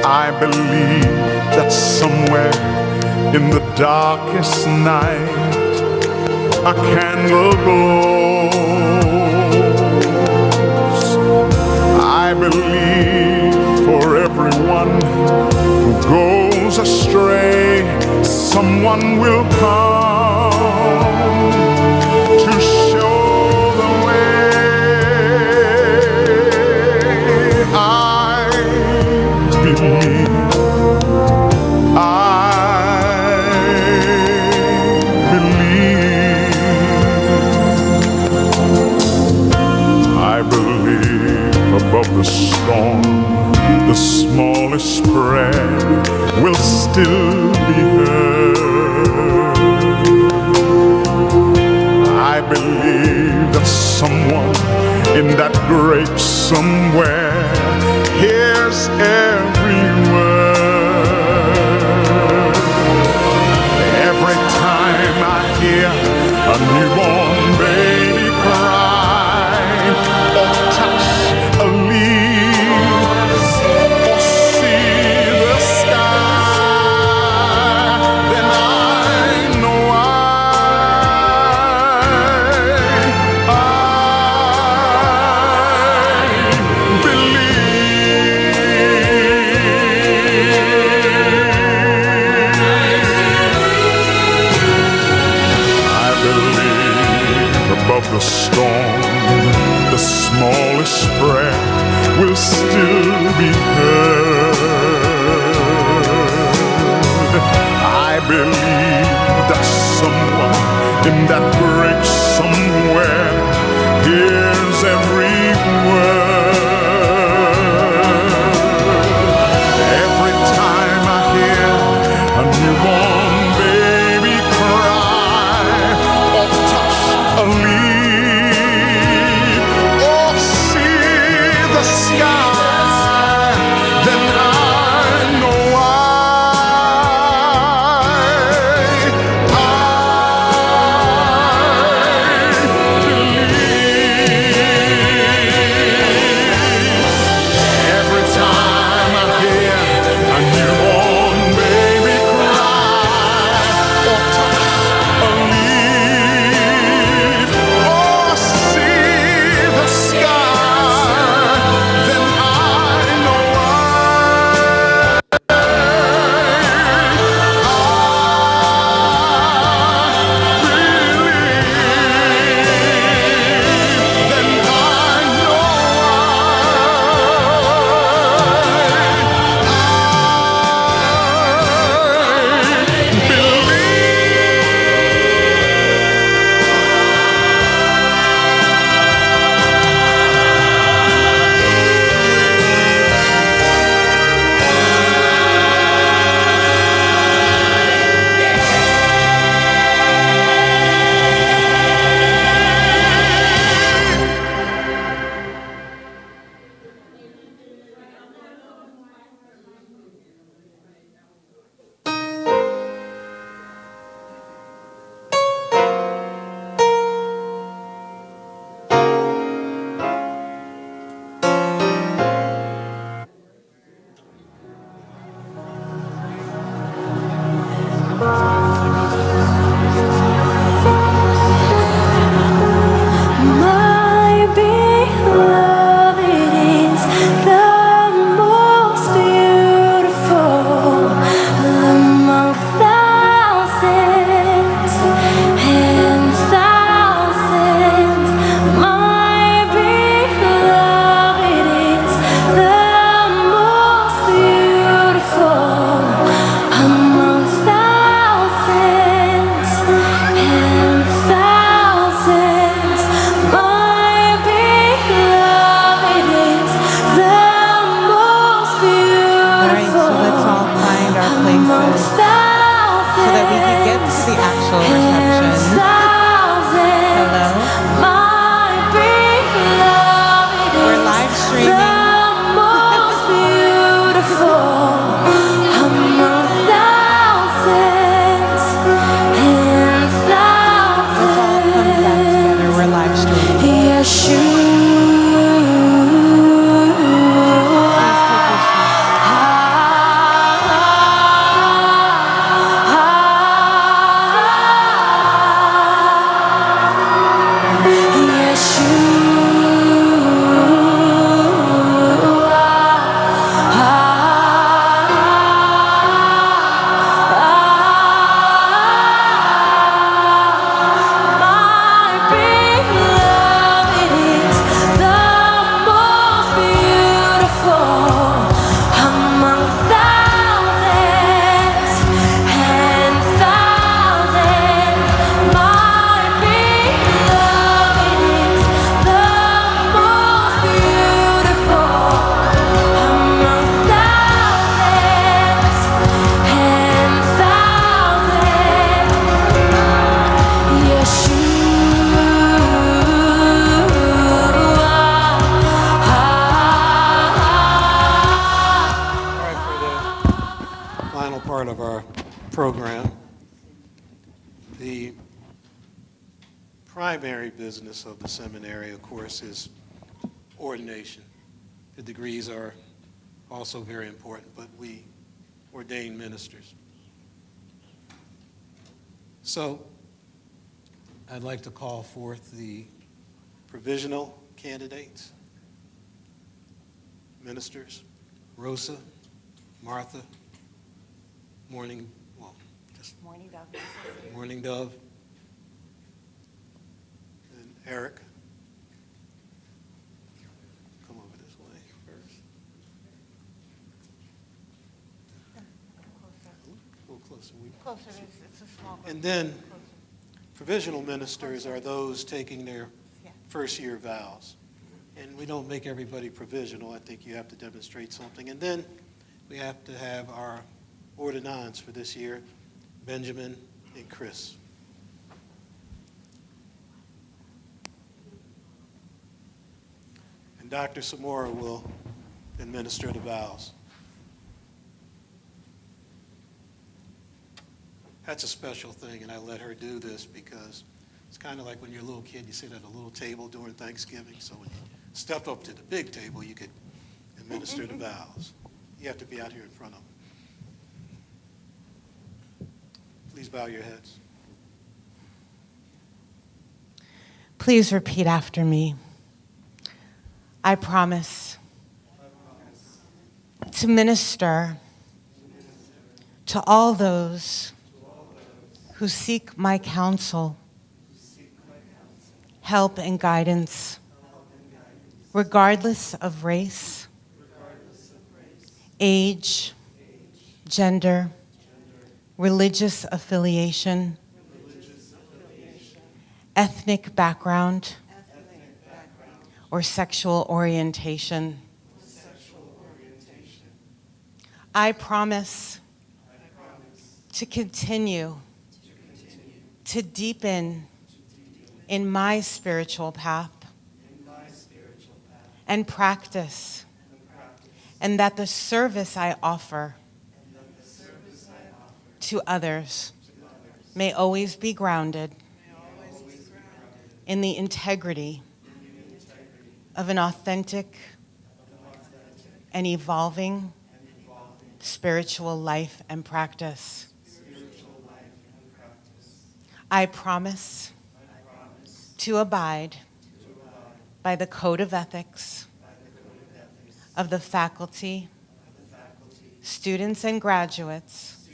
I believe that somewhere in the darkest night, a candle glows. I believe for everyone who goes astray, someone will come to show the way. I believe, I believe above the storm, the smallest prayer will still be heard. I believe that someone in that great somewhere hears every word. believe that someone in that great somewhere hears every word. Every time I hear a newborn baby cry or touch a leaf or see the sky, then I know every time I hear a newborn baby cry or touch a leaf or see the sky, then I know My beloved is the most beautiful among thousands and thousands. My beloved is the most beautiful among thousands and thousands. My beloved is the most beautiful. All right, so let's all find our places so that we can get to the actual reception. Hello? My beloved We're is live the streaming. most beautiful among thousands and thousands. We're live streaming. Final part of our program. The primary business of the seminary, of course, is ordination. The degrees are also very important, but we ordain ministers. So I'd like to call forth the provisional candidates, ministers, Rosa, Martha, Morning Dove, and Eric. Come over this way first. A little closer. So and then provisional ministers are those taking their first year vows. And we don't make everybody provisional. I think you have to demonstrate something. And then we have to have our ordinands for this year, Benjamin and Chris. And Dr. Samora will administer the vows. That's a special thing, and I let her do this because it's kind of like when you're a little kid, you sit at a little table during Thanksgiving, so when you step up to the big table, you could administer the vows. You have to be out here in front of them. Please bow your heads. Please repeat after me. I promise to minister to all those who seek my counsel, help, and guidance, regardless of race, age, gender, religious affiliation, ethnic background, or sexual orientation. I promise to continue to deepen in my spiritual path and practice, and that the service I offer to others may always be grounded in the integrity of an authentic and evolving spiritual life and practice. I promise to abide by the code of ethics of the faculty, students, and graduates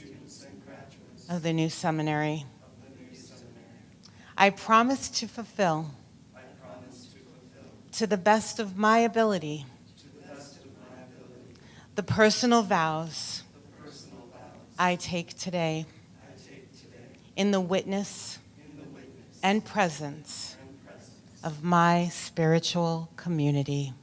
of the new seminary. I promise to fulfill, to the best of my ability, the personal vows I take today in the witness and presence of my spiritual community.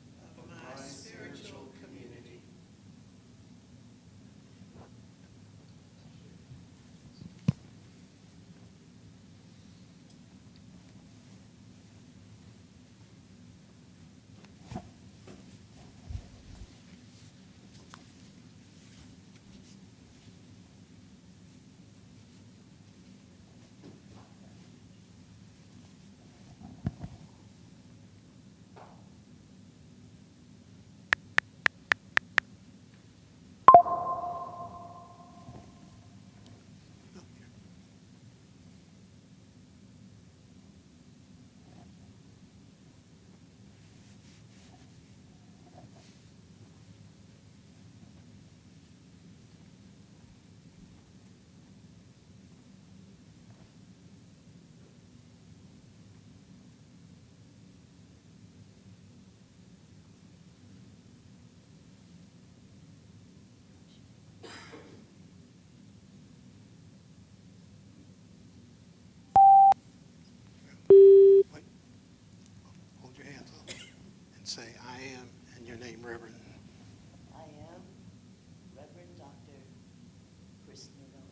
Hold your hands up and say, I am, and your name, Reverend. I am Reverend Dr. Chris Novella.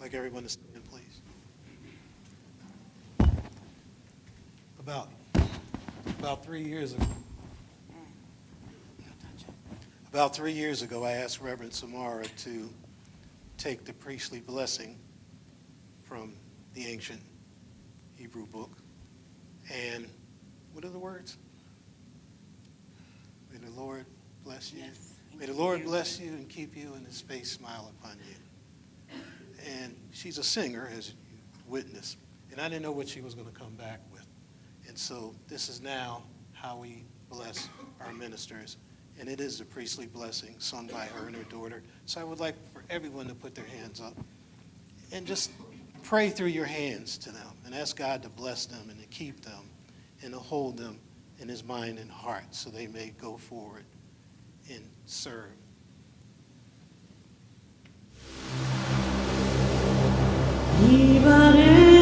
like everyone to stand, please. About 3 years ago, I asked Reverend Samara to take the priestly blessing from the ancient Hebrew book. And what are the words? May the Lord bless you. Yes, may the Lord bless you and keep you, and his face smile upon you. And she's a singer, as you witnessed. And I didn't know what she was going to come back with. And so this is now how we bless our ministers. And it is a priestly blessing sung by her and her daughter. So I would like for everyone to put their hands up and just pray through your hands to them and ask God to bless them and to keep them and to hold them in his mind and heart so they may go forward and serve. Ibare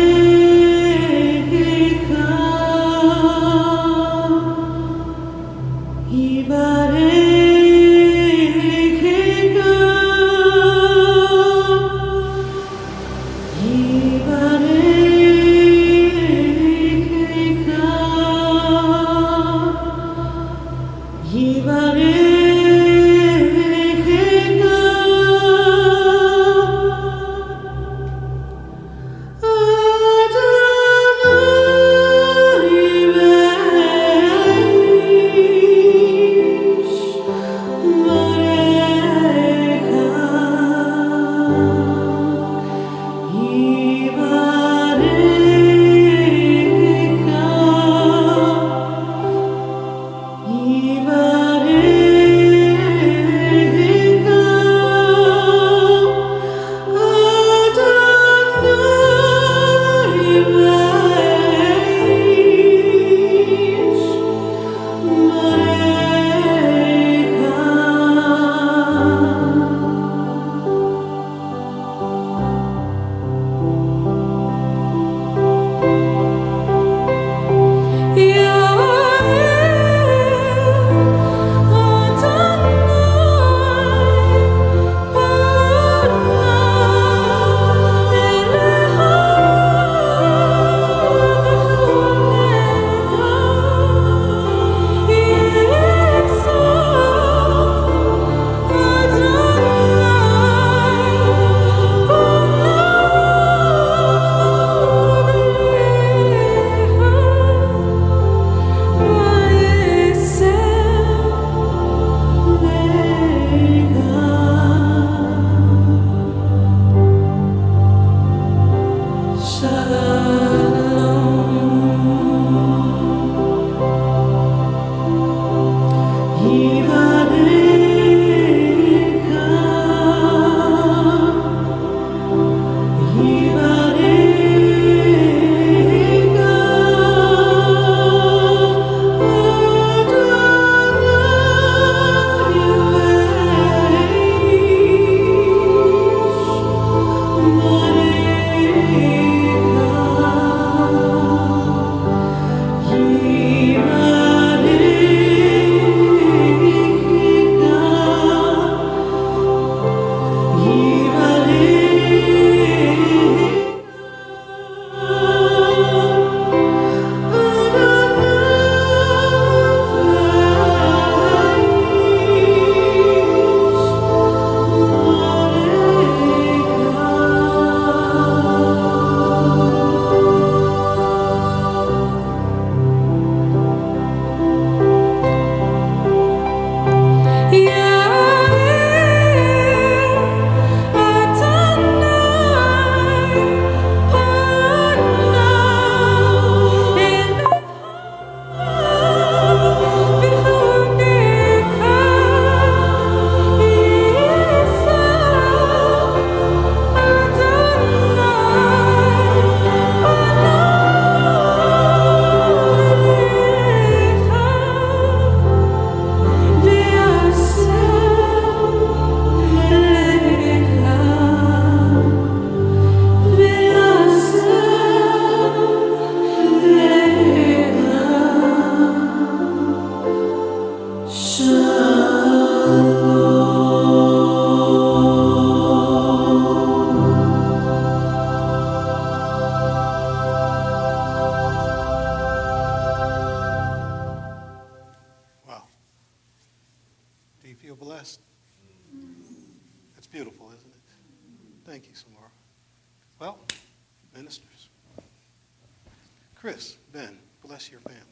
Do you feel blessed? That's beautiful, isn't it? Thank you, Samara. Well, ministers. Chris, Ben, bless your families.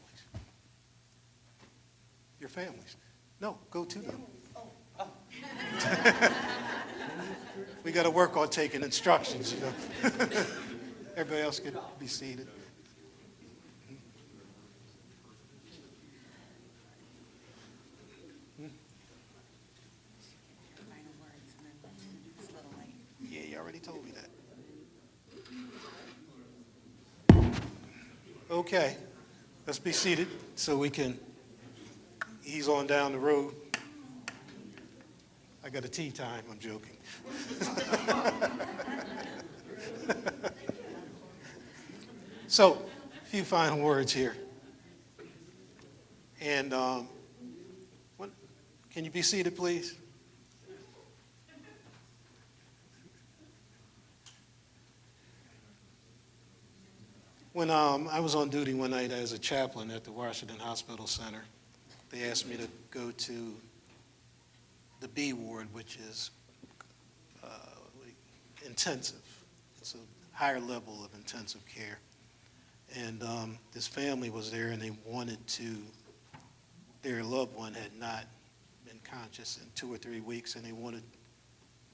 Your families. No, go to them. We got to work on taking instructions, you know. Everybody else can be seated. Yeah, you already told me that. Okay, let's be seated so we can ease on down the road. I got a tea time, I'm joking. So, a few final words here. And can you be seated, please? When I was on duty one night as a chaplain at the Washington Hospital Center, they asked me to go to the B ward, which is intensive. It's a higher level of intensive care. And this family was there, and they wanted to, their loved one had not been conscious in 2 or 3 weeks, and they wanted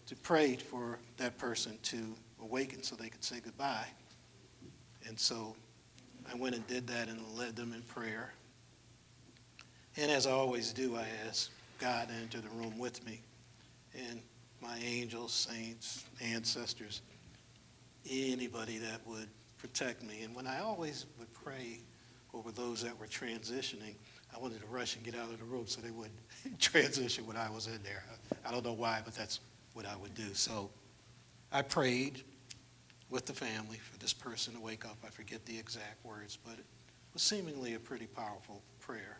to pray for that person to awaken so they could say goodbye. And so I went and did that and led them in prayer. And as I always do, I asked God to enter the room with me, and my angels, saints, ancestors, anybody that would protect me. And when I always would pray over those that were transitioning, I wanted to rush and get out of the room so they would transition when I was in there. I don't know why, but that's what I would do. So I prayed with the family for this person to wake up. I forget the exact words, but it was seemingly a pretty powerful prayer.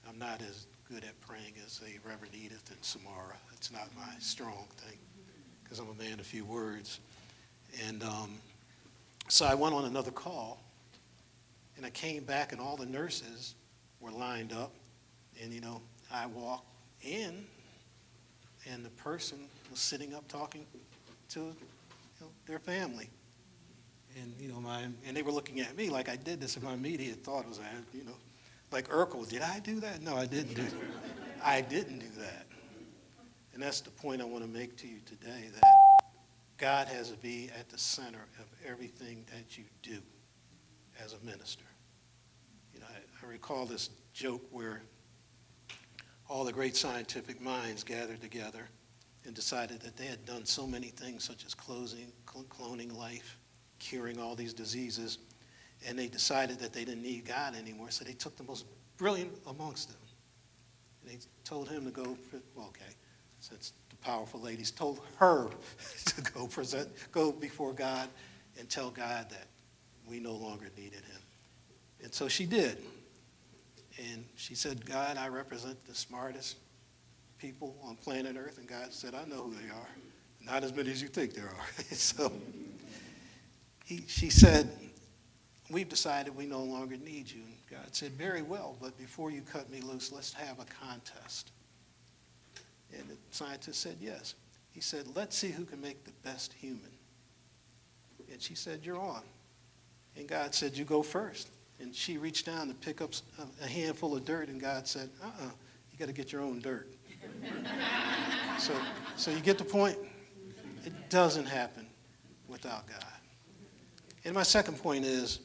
I'm not as good at praying as a Reverend Edith and Samara. It's not my strong thing because I'm a man of few words. And so I went on another call, and I came back, and all the nurses were lined up. And, you know, I walked in, and the person was sitting up talking to their family. And, you know, and they were looking at me like I did this, and my immediate thought was, you know, like Urkel, did I do that? No, I didn't do that. I didn't do that. And that's the point I want to make to you today, that God has to be at the center of everything that you do as a minister. You know, I recall this joke where all the great scientific minds gathered together and decided that they had done so many things, such as cloning life, curing all these diseases, and they decided that they didn't need God anymore, so they took the most brilliant amongst them. And they told him to go, well, okay, since the powerful ladies told her to go before God and tell God that we no longer needed him. And so she did. And she said, God, I represent the smartest people on planet Earth. And God said, I know who they are. Not as many as you think there are. So she said, we've decided we no longer need you. And God said, very well, but before you cut me loose, let's have a contest. And the scientist said, yes. He said, let's see who can make the best human. And she said, you're on. And God said, you go first. And she reached down to pick up a handful of dirt, and God said, you got to get your own dirt. So you get the point? It doesn't happen without God. And my second point is,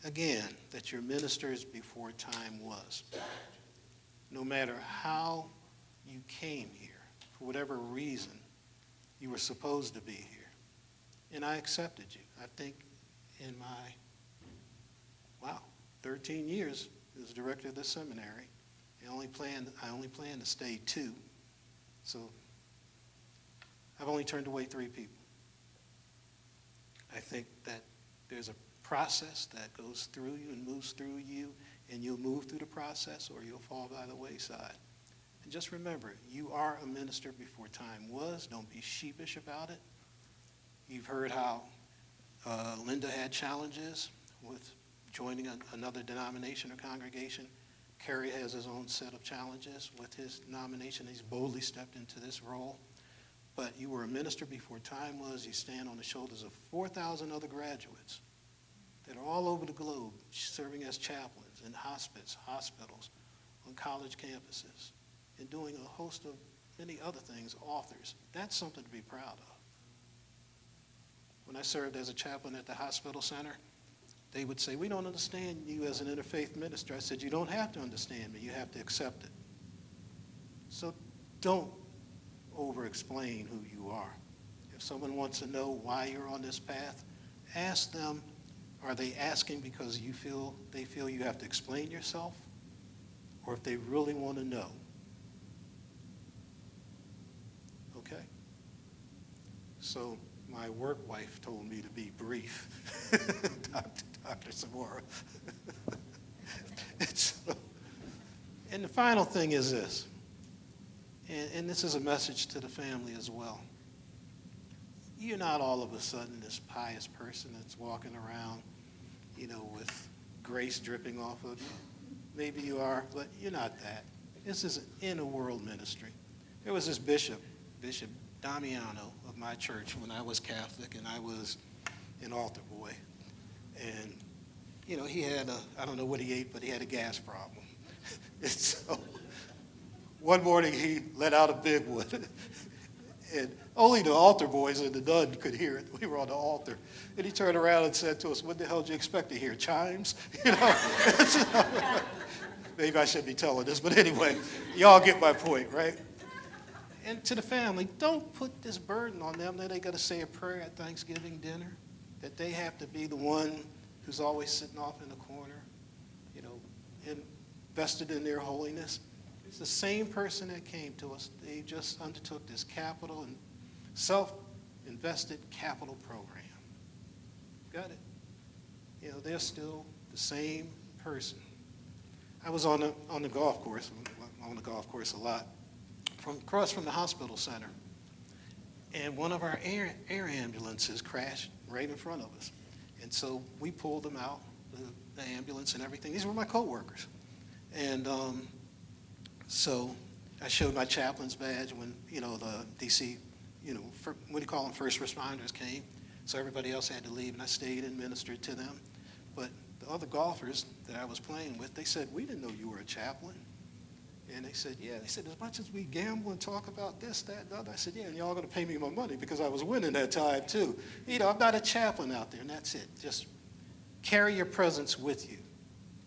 again, that your ministers before time was. No matter how you came here, for whatever reason, you were supposed to be here. And I accepted you. I think in my, 13 years as director of the seminary, I only planned to stay 2. So I've only turned away 3 people. I think that there's a process that goes through you and moves through you, and you'll move through the process or you'll fall by the wayside. And just remember, you are a minister before time was. Don't be sheepish about it. You've heard how Linda had challenges with joining another denomination or congregation. Kerry has his own set of challenges with his nomination. He's boldly stepped into this role. But you were a minister before time was. You stand on the shoulders of 4,000 other graduates that are all over the globe serving as chaplains in hospitals, on college campuses, and doing a host of many other things, authors. That's something to be proud of. When I served as a chaplain at the hospital center, they would say, we don't understand you as an interfaith minister. I said, you don't have to understand me. You have to accept it. So don't over-explain who you are. If someone wants to know why you're on this path, ask them, are they asking because they feel you have to explain yourself? Or if they really want to know? Okay? So my work wife told me to be brief. Dr. Samora. And the final thing is this, and this is a message to the family as well. You're not all of a sudden this pious person that's walking around, with grace dripping off of you. Maybe you are, but you're not that. This is an inner-world ministry. There was this Bishop Damiano of my church when I was Catholic and I was an altar boy. And, he had I don't know what he ate, but he had a gas problem. And so one morning he let out a big one. And only the altar boys and the nun could hear it. We were on the altar. And he turned around and said to us, what the hell did you expect to hear? Chimes? Maybe I shouldn't be telling this, but anyway, y'all get my point, right? And to the family, don't put this burden on them that they got to say a prayer at Thanksgiving dinner, that they have to be the one who's always sitting off in the corner, invested in their holiness. It's the same person that came to us. They just undertook this capital and self-invested capital program. Got it? They're still the same person. I was on the golf course. I'm on the golf course a lot. Across from the hospital center. And one of our air ambulances crashed right in front of us. And so we pulled them out, the ambulance and everything. These were my coworkers. And so I showed my chaplain's badge when, the DC, what do you call them, first responders came. So everybody else had to leave, and I stayed and ministered to them. But the other golfers that I was playing with, they said, we didn't know you were a chaplain. And they said, yeah. They said, as much as we gamble and talk about this, that, and the other. I said, yeah, and y'all going to pay me my money because I was winning that time too. I'm not a chaplain out there, and that's it. Just carry your presence with you.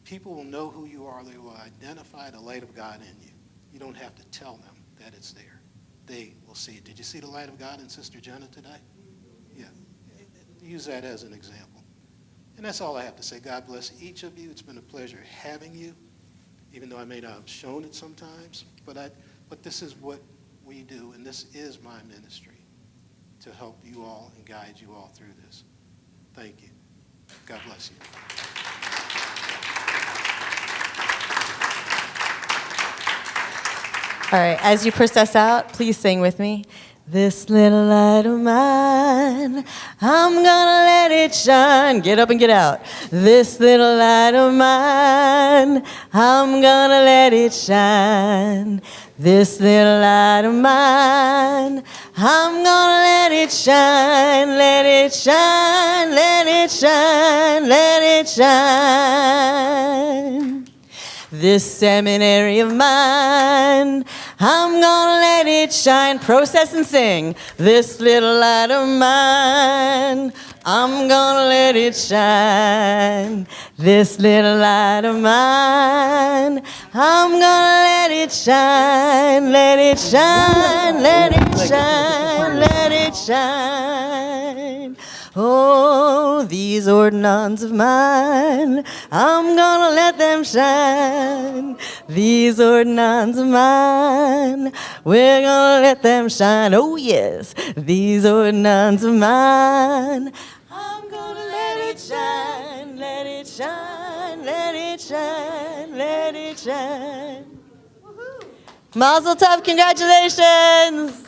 People will know who you are. They will identify the light of God in you. You don't have to tell them that it's there. They will see it. Did you see the light of God in Sister Jenna today? Yeah. Use that as an example. And that's all I have to say. God bless each of you. It's been a pleasure having you, even though I may not have shown it sometimes. But this is what we do, and this is my ministry, to help you all and guide you all through this. Thank you. God bless you. All right, as you process out, please sing with me. This little light of mine, I'm gonna let it shine. Get up and get out. This little light of mine, I'm gonna let it shine. This little light of mine, I'm gonna let it shine, let it shine, let it shine, let it shine. This seminary of mine, I'm gonna let it shine. Process and sing. This little light of mine, I'm gonna let it shine. This little light of mine, I'm gonna let it shine. Let it shine, let it shine, let it shine. Oh, these ordinands of mine, I'm gonna let them shine. These ordinands of mine, we're gonna let them shine. Oh yes, these ordinands of mine, I'm gonna let it shine, let it shine, let it shine, let it shine. Mazel tov, congratulations.